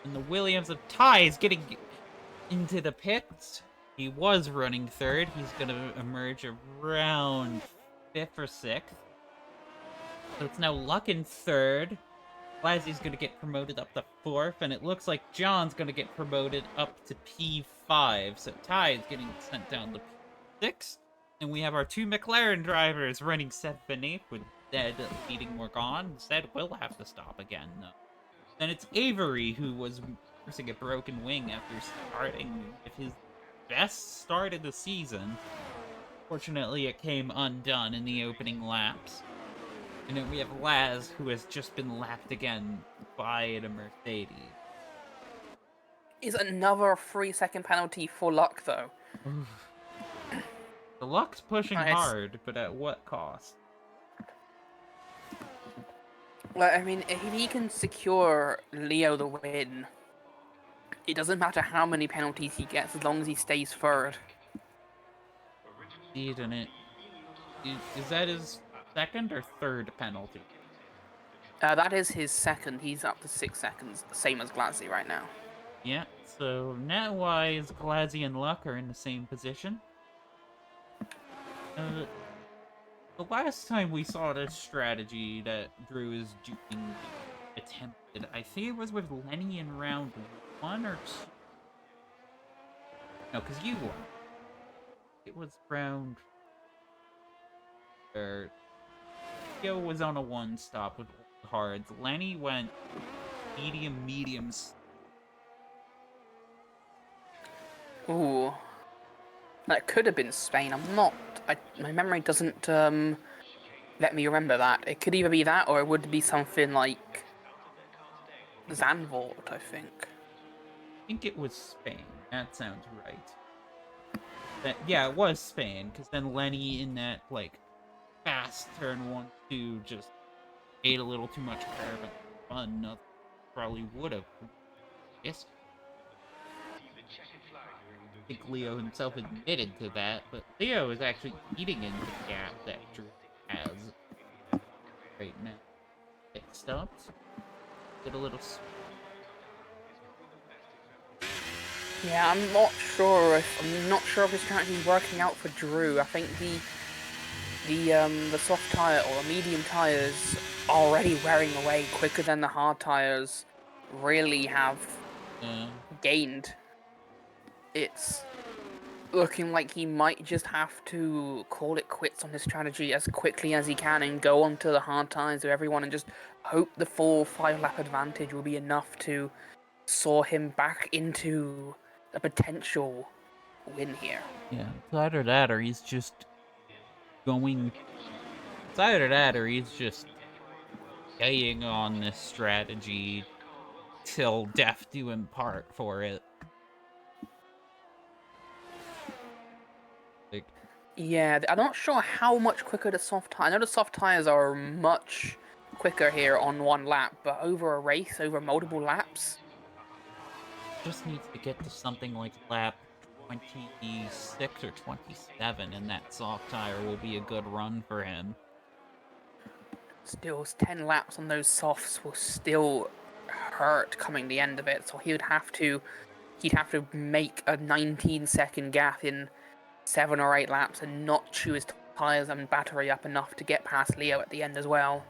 and the Williams of Tyres getting into the pits. He was running third. He's going to emerge around 5th or 6th. So it's now Luck in third. Lazzy's going to get promoted up to 4th, and it looks like John's going to get promoted up to P5. So Ty's getting sent down to P6. And we have our 2 McLaren drivers running 7th and 8th, with Zed leading Morgan. Zed will have to stop again, though. Then it's Avery, who was nursing a broken wing after starting with his best start of the season. Fortunately, it came undone in the opening laps. And then we have Laz, who has just been lapped again by the Mercedes. Is another 3-second penalty for Luck, though. The Luck's pushing Nice. hard, but at what cost? Well, I mean, if he can secure Leo the win, it doesn't matter how many penalties he gets as long as he stays third. Indeed, and is that his second or third penalty? That is his second. He's up to 6 seconds, same as Glazzy right now. Yeah, so net-wise, Glazzy and Luck are in the same position. The last time we saw this strategy that Drew is doing attempted, I think it was with Lenny in round 1 or 2. No, because you won. It was round... Theo was on a 1 stop with hards. Lenny went mediums. Ooh. That could have been Spain. My memory doesn't let me remember that. It could either be that or it would be something like Zandvoort, I think. I think it was Spain. That sounds right. Yeah, it was Spain, because then Lenny in that, like, fast turn 1-2 just ate a little too much carbon. Fun, probably would have. Yes. I think Leo himself admitted to that, but Leo is actually eating into the gap that Drew has right now. It stopped. Get a little. Yeah, I'm not sure if this strategy is working out for Drew. I think the soft tire or the medium tires are already wearing away quicker than the hard tires really have gained. It's looking like he might just have to call it quits on his strategy as quickly as he can and go on to the hard times with everyone and just hope the full 5-lap advantage will be enough to saw him back into a potential win here. Yeah, it's either that or he's just going. It's either that or he's just staying on this strategy till death do him part for it. Like, Yeah, I'm not sure how much quicker the soft tires. I know the soft tires are much quicker here on one lap, but over a race, over multiple laps, just needs to get to something like lap 26 or 27, and that soft tire will be a good run for him. still 10 laps on those softs will still hurt coming the end of it. So he'd have to make a 19-second gap in 7 or 8 laps and not chew his tires and battery up enough to get past Leo at the end as well.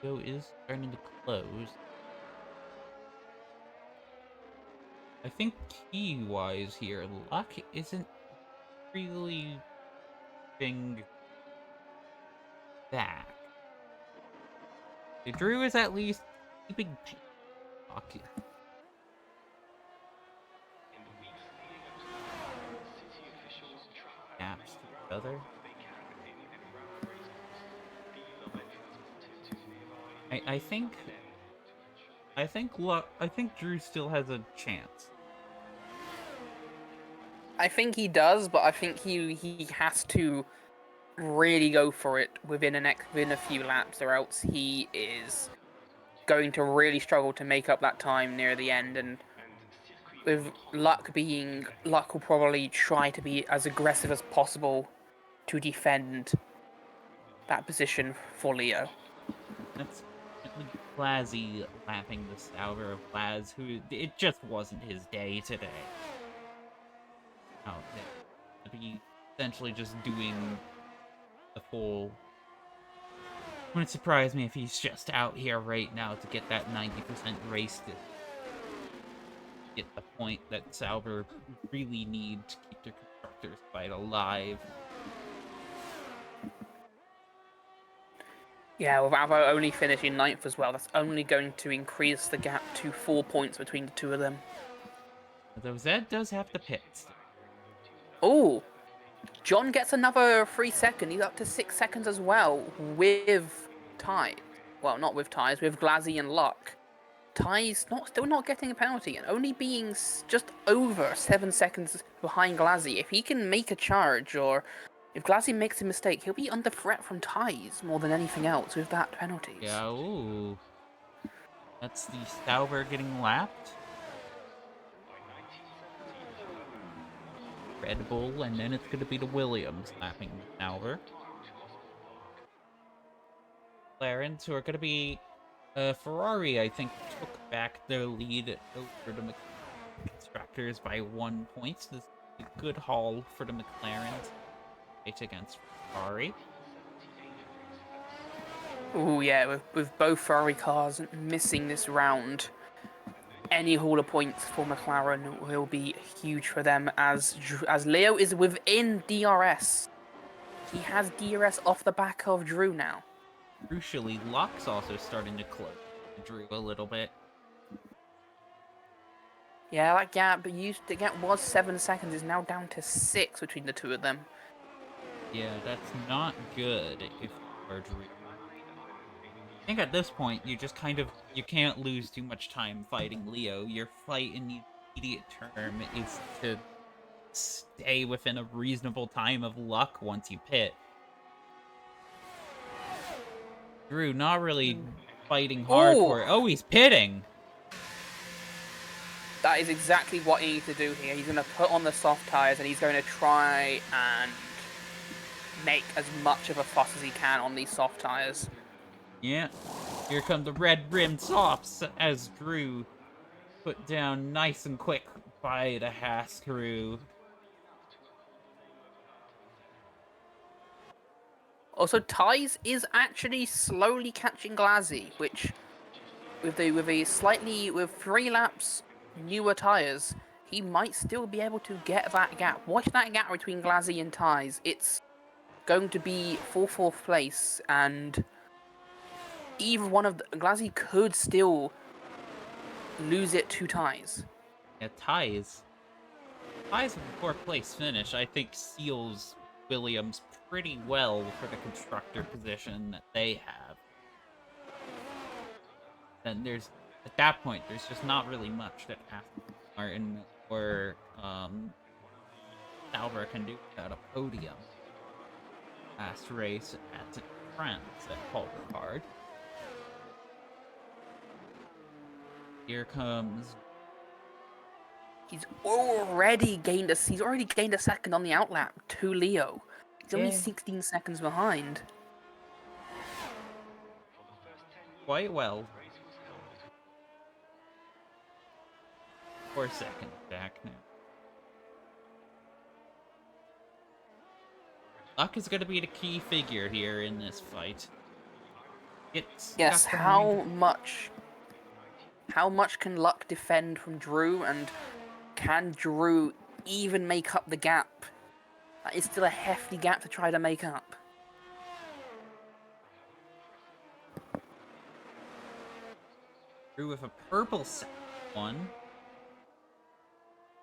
Leo is starting to close. I think key-wise here, luck isn't really being back. Drew is at least keeping pace. Gaps to each other. I think Drew still has a chance. I think he does, but I think he has to really go for it within a few laps, or else he is going to really struggle to make up that time near the end. And with luck will probably try to be as aggressive as possible to defend that position for Leo. That's Blazzy lapping the Sauber of Blaz, who it just wasn't his day today. Oh, to be essentially just doing the full. Wouldn't surprise me if he's just out here right now to get that 90% race to get the point that Sauber really need to keep their constructors fight alive. Yeah, with Avo only finishing 9th as well, that's only going to increase the gap to 4 points between the two of them. Although Zed does have to pit. Oh, John gets another 3 seconds. He's up to 6 seconds as well with Ty. Well, not with Ties, with Glazzy and Luck. Ty's still not getting a penalty and only being just over 7 seconds behind Glazzy. If he can make a charge or if Glazzy makes a mistake, he'll be under threat from Ties more than anything else with that penalties. Yeah, ooh. That's the Sauber getting lapped. Red Bull, and then it's going to be the Williams lapping Sauber. McLarens, who are going to be Ferrari, I think, took back their lead over the constructors by 1 point. So this is a good haul for the McLarens. It's against Ferrari. Oh yeah, with both Ferrari cars missing this round, any haul of points for McLaren will be huge for them as Leo is within DRS. He has DRS off the back of Drew now. Crucially, Luck's also starting to close Drew a little bit. Yeah, that gap was 7 seconds, is now down to 6 between the two of them. Yeah, that's not good if you are Drew. I think at this point, you just you can't lose too much time fighting Leo. Your fight in the immediate term is to stay within a reasonable time of Luck once you pit. Drew not really fighting hard for it. Oh, he's pitting! That is exactly what he needs to do here. He's going to put on the soft tires and he's going to try and make as much of a fuss as he can on these soft tires. Yeah, here come the red-rimmed softs as Drew put down nice and quick by the Haas crew. Also, Ties is actually slowly catching Glazzy, which with 3 laps newer tires, he might still be able to get that gap. Watch that gap between Glazzy and Ties. It's going to be for fourth place, and either one of Glazzy could still lose it to Ties. Yeah, ties with a fourth place finish, I think seals Williams pretty well for the constructor position that they have. And at that point, there's just not really much that Aston Martin or Sauber can do without a podium. Last race at France at Paul Ricard. Here comes. He's already gained a second on the outlap to Leo. He's only Yeah. 16 seconds behind. Quite well. 4 seconds back now. Luck is going to be the key figure here in this fight. Yes, how much can Luck defend from Drew, and can Drew even make up the gap? That is still a hefty gap to try to make up. Drew with a purple one.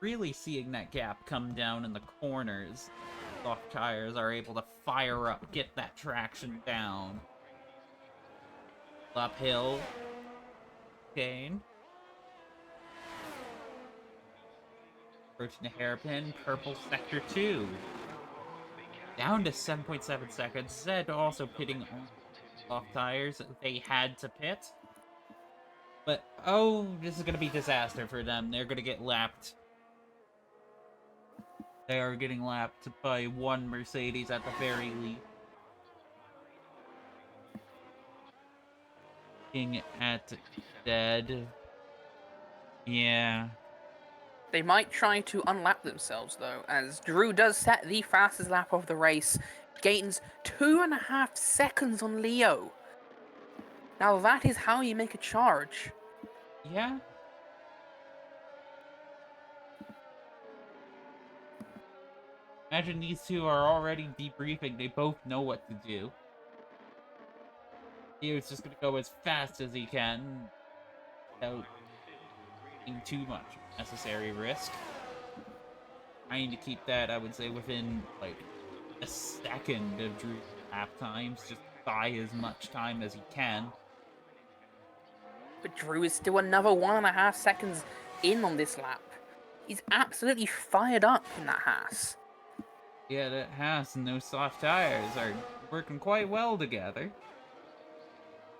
Really seeing that gap come down in the corners. Soft tires are able to fire up, get that traction down. Uphill. Gain. Approaching the hairpin. Purple sector 2. Down to 7.7 seconds. Zed also pitting on soft tires. They had to pit. But, oh, this is going to be disaster for them. They're going to get lapped. They are getting lapped by one Mercedes at the very least. Looking at Dead. Yeah. They might try to unlap themselves, though, as Drew does set the fastest lap of the race. Gains 2.5 seconds on Leo. Now that is how you make a charge. Yeah. Imagine these two are already debriefing. They both know what to do. Leo's just going to go as fast as he can without taking too much necessary risk. Trying to keep that, I would say, within, like, a second of Drew's lap times. Just buy as much time as he can. But Drew is still another 1.5 seconds in on this lap. He's absolutely fired up in that Haas. Yeah, that Haas and those soft tires are working quite well together.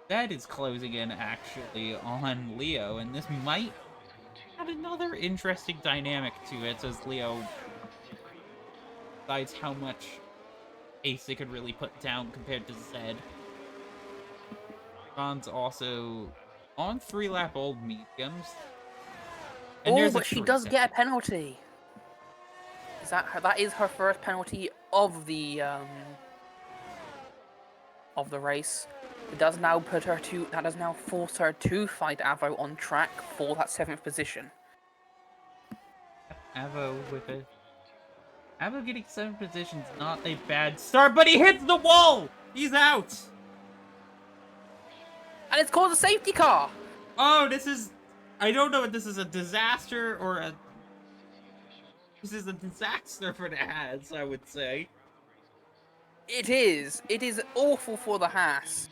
That is closing in, actually, on Leo, and this might add another interesting dynamic to it as Leo decides how much pace they could really put down compared to Zed. Ron's also on 3-lap old mediums. And but she does get a penalty. That is her first penalty of the race. It does now force her to fight Avo on track for that 7th position. Avo with it. Avo getting 7th position's not a bad start, but he hits the wall! He's out! And it's called a safety car! Oh, this is... I don't know if this is a disaster or a... This is a disaster for the Haas, I would say. It is. It is awful for the Haas.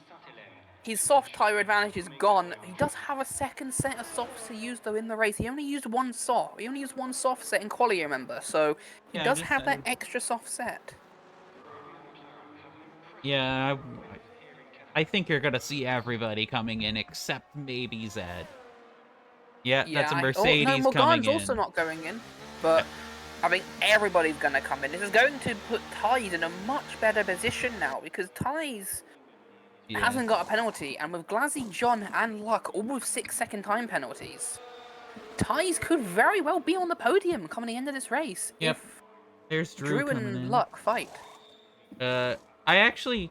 His soft tyre advantage is gone. He does have a second set of softs to use, though, in the race. He only used one soft. He only used one soft set in quali, remember? So he does have that extra soft set. Yeah, I think you're going to see everybody coming in except maybe Zed. Yeah, that's a Mercedes coming in. Morgan's also not going in, but I think everybody's going to come in. This is going to put Ties in a much better position now, because Ties hasn't got a penalty, and with Glazzy, John, and Luck all with 6-second time penalties, Ties could very well be on the podium coming into this race. Yep. If There's Drew and in. Luck fight. Actually,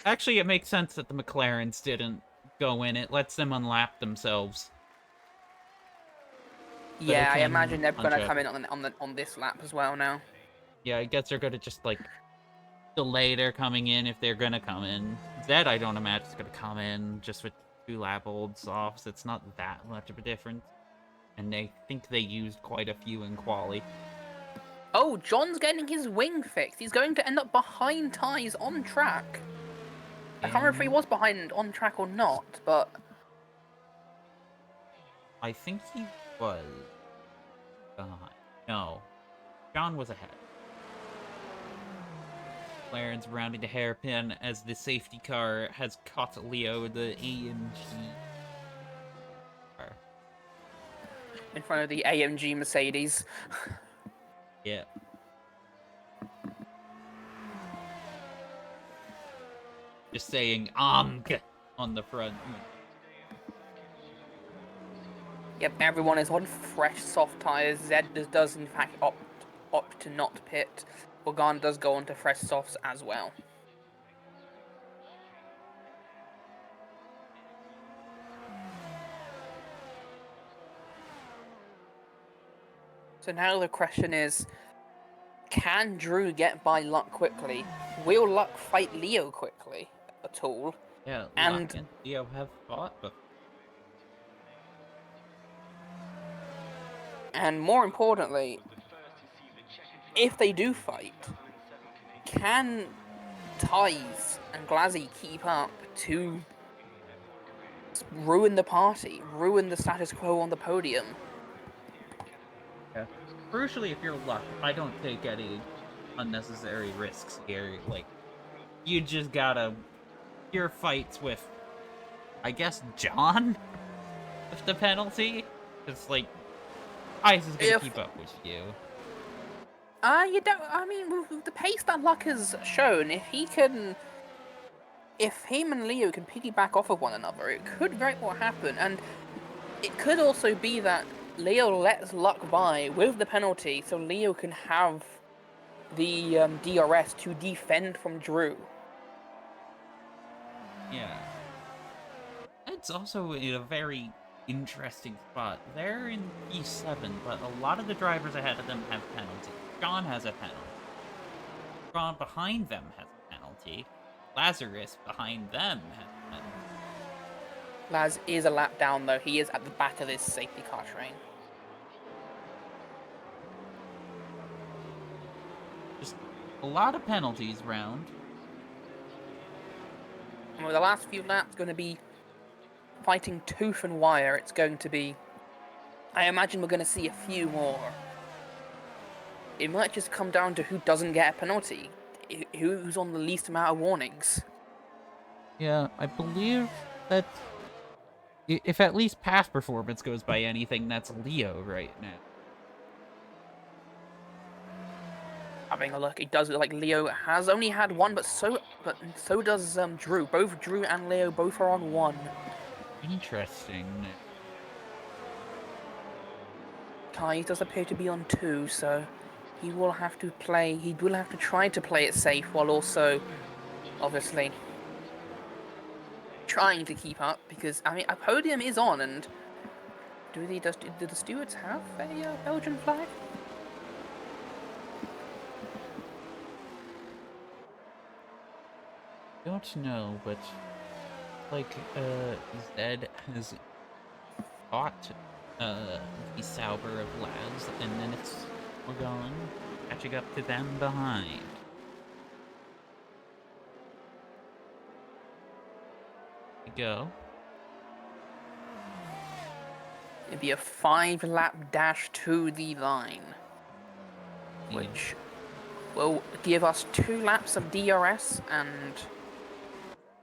it makes sense that the McLarens didn't go in. It lets them unlap themselves. Yeah, I can imagine they're gonna punch come up. in on this lap as well now. Yeah, I guess they're gonna just like delay their coming in if they're gonna come in. Zed, I don't imagine is gonna come in just with 2 lap old softs. It's not that much of a difference. And they think they used quite a few in quali. Oh, John's getting his wing fixed. He's going to end up behind ties on track. I can't remember if he was behind on track or not, but I think he was behind. No, John was ahead. Clarence rounding the hairpin as the safety car has caught Leo, the AMG car. in front of the AMG Mercedes. Yeah. Just saying AMG on the front. Yep, everyone is on fresh soft tyres. Zed does in fact opt to not pit. Organ does go onto fresh softs as well. So now the question is, can Drew get by Luck quickly? Will Luck fight Leo quickly at all? Yeah, And- Luck and Leo have fought before. And more importantly, if they do fight, can Ties and Glazzy keep up to ruin the party, ruin the status quo on the podium? Yeah. Crucially, if you're Luck, I don't take any unnecessary risks here. Like, you just gotta your fights with, I guess, John with the penalty. It's like Ice is gonna keep up with you. You don't. I mean, with the pace that Luck has shown, if him and Leo can piggyback off of one another, it could very well happen. And it could also be that Leo lets Luck by with the penalty, so Leo can have the DRS to defend from Drew. Yeah. It's also in a very interesting spot. They're in P7, but a lot of the drivers ahead of them have penalties. John has a penalty. John behind them has a penalty. Lazarus behind them has a penalty. Laz is a lap down though. He is at the back of this safety car train. Just a lot of penalties round. And with the last few laps going to be fighting tooth and wire, it's going to be... I imagine we're going to see a few more. It might just come down to who doesn't get a penalty. Who's on the least amount of warnings. Yeah, I believe that if at least past performance goes by anything, that's Leo right now. Having a look, it does look like Leo has only had one, but so does Drew. Both Drew and Leo both are on one. Interesting. Kai does appear to be on two, so he will have to play. He will have to try to play it safe while also, obviously, trying to keep up. Because I mean, a podium is on, and do the stewards have a Belgian flag? Don't know, but like Zed has fought the Sauber of Laz, and then it's Organ catching up to them behind. We go. It'd be a 5-lap dash to the line, which will give us 2 laps of DRS, and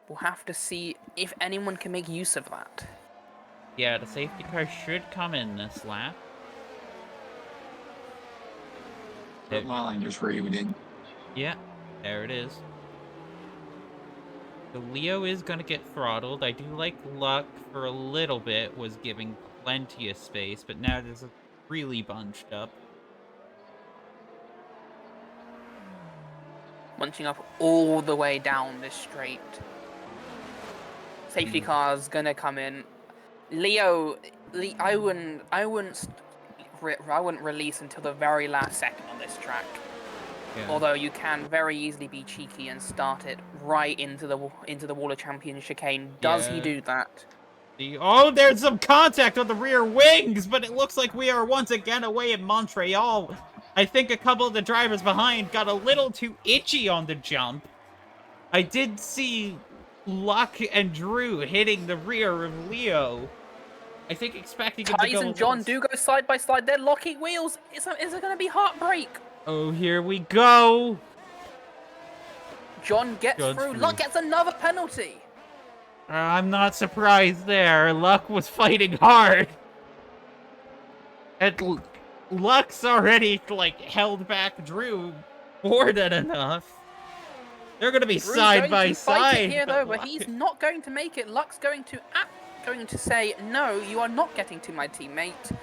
we'll have to see if anyone can make use of that. Yeah, the safety car should come in this lap. But line just raving in. Yeah, there it is. So Leo is gonna get throttled. I do like Luck for a little bit, was giving plenty of space, but now this is really bunched up. Munching up all the way down this straight. Safety car's gonna come in. Leo, I wouldn't release until the very last second on this track. Yeah. Although you can very easily be cheeky and start it right into the Wall of Champions chicane. Does he Yeah. do that? Oh, there's some contact on the rear wings, but it looks like we are once again away in Montreal. I think a couple of the drivers behind got a little too itchy on the jump. I did see Luck and Drew hitting the rear of Leo. I think expecting him to go Tyes and John do go side by side. They're locking wheels. Is it going to be heartbreak? Oh, here we go. John gets through. Luck gets another penalty. I'm not surprised there. Luck was fighting hard. And Luck's already, like, held back Drew more than enough. They're going to be Drew's side by going to fight side. it here, though, but he's not going to make it. Luck's going to say, no, you are not getting to my teammate.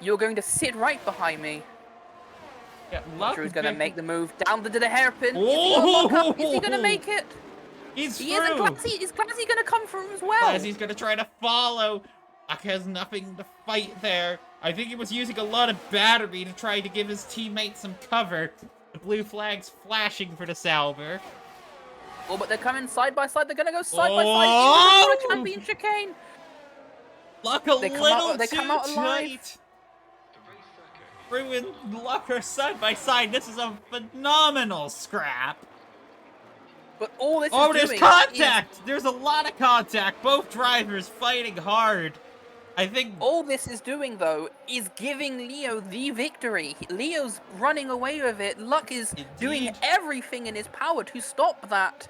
You're going to sit right behind me. Yeah, Luck Drew's going to make the move down to the hairpin. Oh! Is he going to make it? He's He through. is Glassy going to come through as well? Glassy's going to try to follow. Luck has nothing to fight there. I think he was using a lot of battery to try to give his teammates some cover. The blue flag's flashing for the Sauber. Oh, but they're coming side by side. They're going to go side by Oh! side into the champion chicane. Luck a little they too come out alive. tight. Drew and Luck are side by side. This is a phenomenal scrap. But all this Oh, is there's doing contact! is, There's a lot of contact. Both drivers fighting hard. I think all this is doing, though, is giving Leo the victory. Leo's running away with it. Luck is doing everything in his power to stop that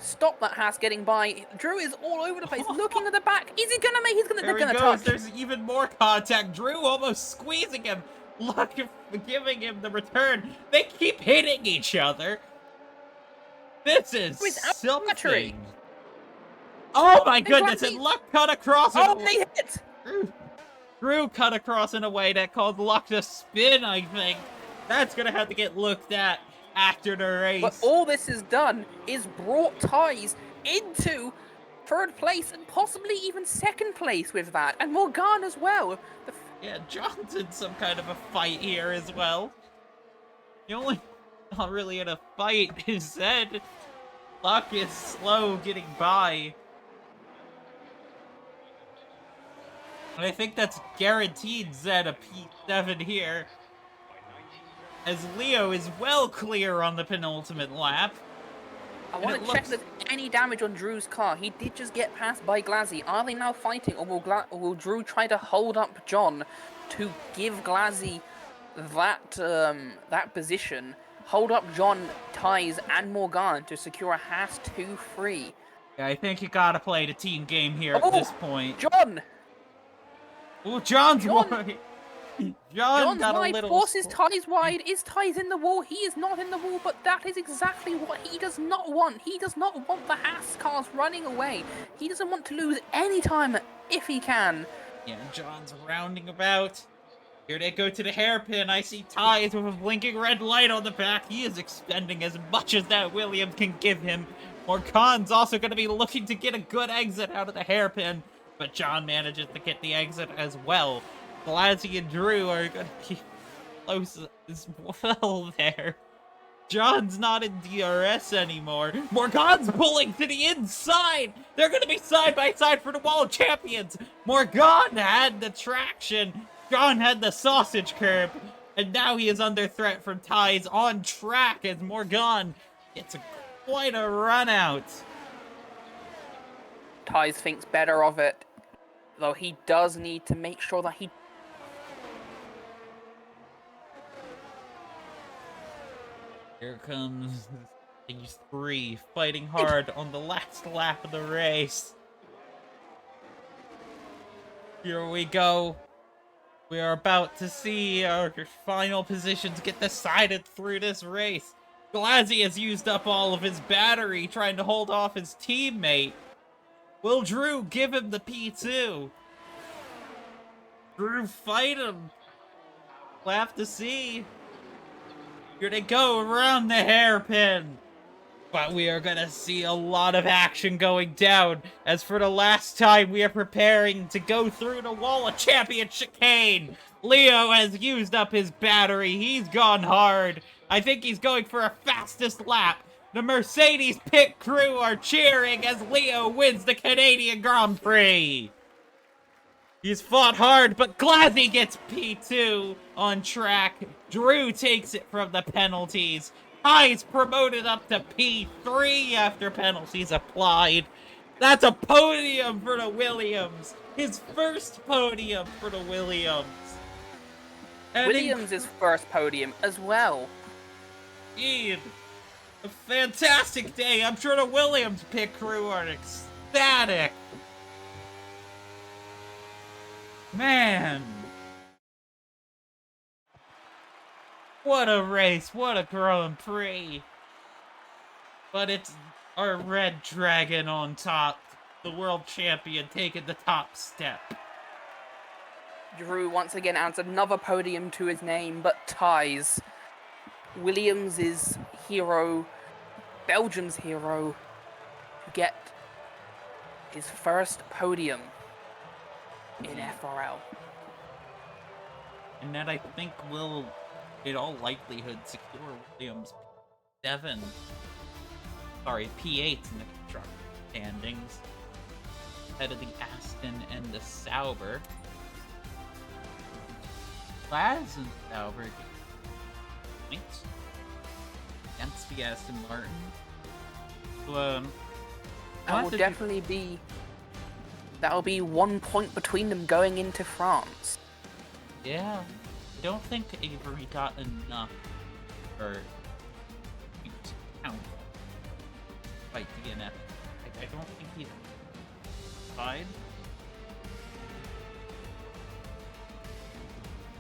Haas getting by. Drew is all over the place, looking at the back. Is he gonna make? They're gonna touch. There's even more contact. Drew almost squeezing him. Luck giving him the return. They keep hitting each other. This is something. Oh my goodness! And Luck cut across. Oh, they hit. Drew cut across in a way that caused Luck to spin. I think that's gonna have to get looked at after the race. But all this has done is brought Ties into third place and possibly even second place with that, and Morgan as well. Yeah, John's in some kind of a fight here as well. The only not really in a fight is Zed. Luck is slow getting by. And I think that's guaranteed Zed a P7 here. As Leo is well clear on the penultimate lap. I want to check if there's any damage on Drew's car. He did just get passed by Glazzy. Are they now fighting, or will Drew try to hold up John to give Glazzy that position? Hold up John, Ties, and Morgan to secure a Haas 2-3. Yeah, I think you gotta play the team game here at this point. John! Oh, John's wide. John's got wide, a little... forces Ties wide. Is Ties in the wall? He is not in the wall, but that is exactly what he does not want. He does not want the Haas cars running away. He doesn't want to lose any time if he can. Yeah, John's rounding about. Here they go to the hairpin. I see Ties with a blinking red light on the back. He is expending as much as that Williams can give him. Morgan's also going to be looking to get a good exit out of the hairpin, but John manages to get the exit as well. Glazzy and Drew are going to be close as well there. John's not in DRS anymore. Morgan's pulling to the inside. They're going to be side by side for the Wall of Champions. Morgan had the traction. John had the sausage curb. And now he is under threat from Ties on track as Morgan gets quite a run out. Ties thinks better of it, though he does need to make sure that he... Here comes these three fighting hard on the last lap of the race. Here we go. We are about to see our final positions get decided through this race. Glazzy has used up all of his battery trying to hold off his teammate. Will Drew give him the P2? Drew fight him. We'll have to see. Here they go around the hairpin. But we are gonna see a lot of action going down, as for the last time we are preparing to go through the Wall of Champions chicane. Leo has used up his battery. He's gone hard. I think he's going for a fastest lap. The Mercedes pit crew are cheering as Leo wins the Canadian Grand Prix. He's fought hard, but Glazzy gets P2 on track. Drew takes it from the penalties. Ty's promoted up to P3 after penalties applied. That's a podium for the Williams. His first podium for the Williams. Williams' first podium as well. Indeed. A fantastic day. I'm sure the Williams pit crew are ecstatic. Man. What a race. What a Grand Prix. But it's our red dragon on top. The world champion taking the top step. Drew once again adds another podium to his name, but ties Williams' hero, Belgium's hero, to get his first podium in FRL. And that, I think, will, in all likelihood, secure Williams P8 in the constructor standings, ahead of the Aston and the Sauber. Laz and Sauber get points against the Aston Martin. So, that will definitely be. That'll be 1 point between them going into France. Yeah, I don't think Avery got enough for to count fight DNF. I don't think he's tied.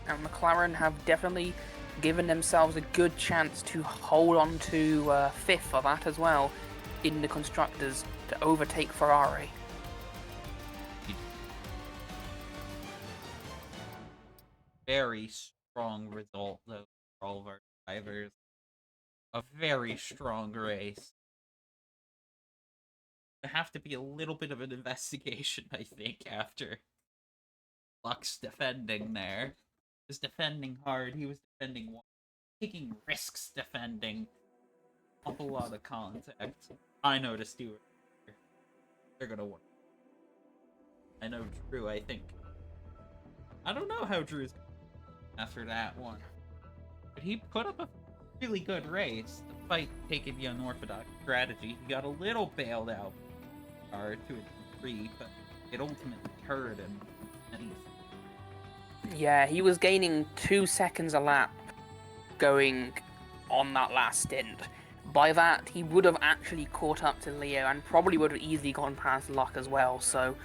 And McLaren have definitely given themselves a good chance to hold on to fifth of that as well in the constructors to overtake Ferrari. Very strong result, though, for all of our drivers. A very strong race. There have to be a little bit of an investigation, I think, after Luck's defending there. He was defending hard, he was defending well, taking risks defending. Awful lot of contact. I know the Stewart. They're gonna win. I know Drew, I think. I don't know how Drew's after that one. But he put up a really good race, despite taking the unorthodox strategy. He got a little bailed out to a degree, but it ultimately hurt him. And Yeah, he was gaining 2 seconds a lap going on that last stint. By that, he would have actually caught up to Leo and probably would have easily gone past Luck as well, so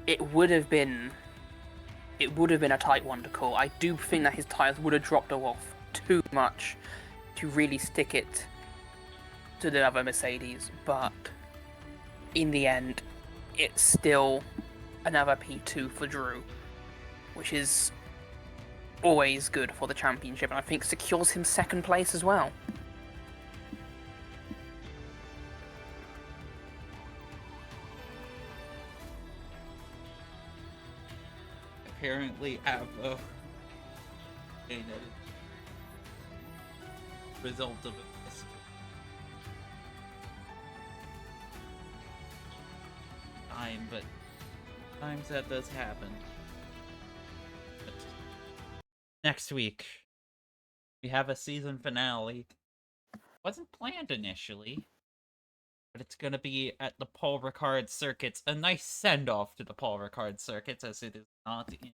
it would have been a tight one to call. I do think that his tyres would have dropped off too much to really stick it to the other Mercedes, but in the end, it's still another P2 for Drew, which is always good for the championship, and I think secures him second place as well. apparently Avo a result of a mistake. But times that does happen. But next week, we have a season finale. Wasn't planned initially, but it's gonna be at the Paul Ricard circuits. A nice send-off to the Paul Ricard circuits, as it is not in.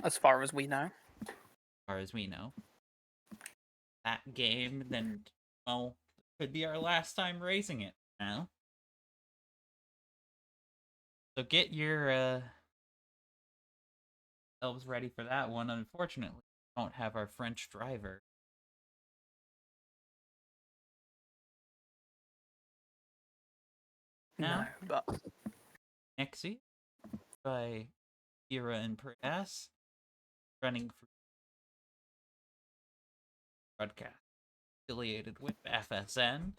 As far as we know. As far as we know. That game, then, well, could be our last time raising it now. So get your selves ready for that one. Unfortunately, we don't have our French driver. Now, No, but Nexi by Ira and Prayas running for broadcast affiliated with FSN.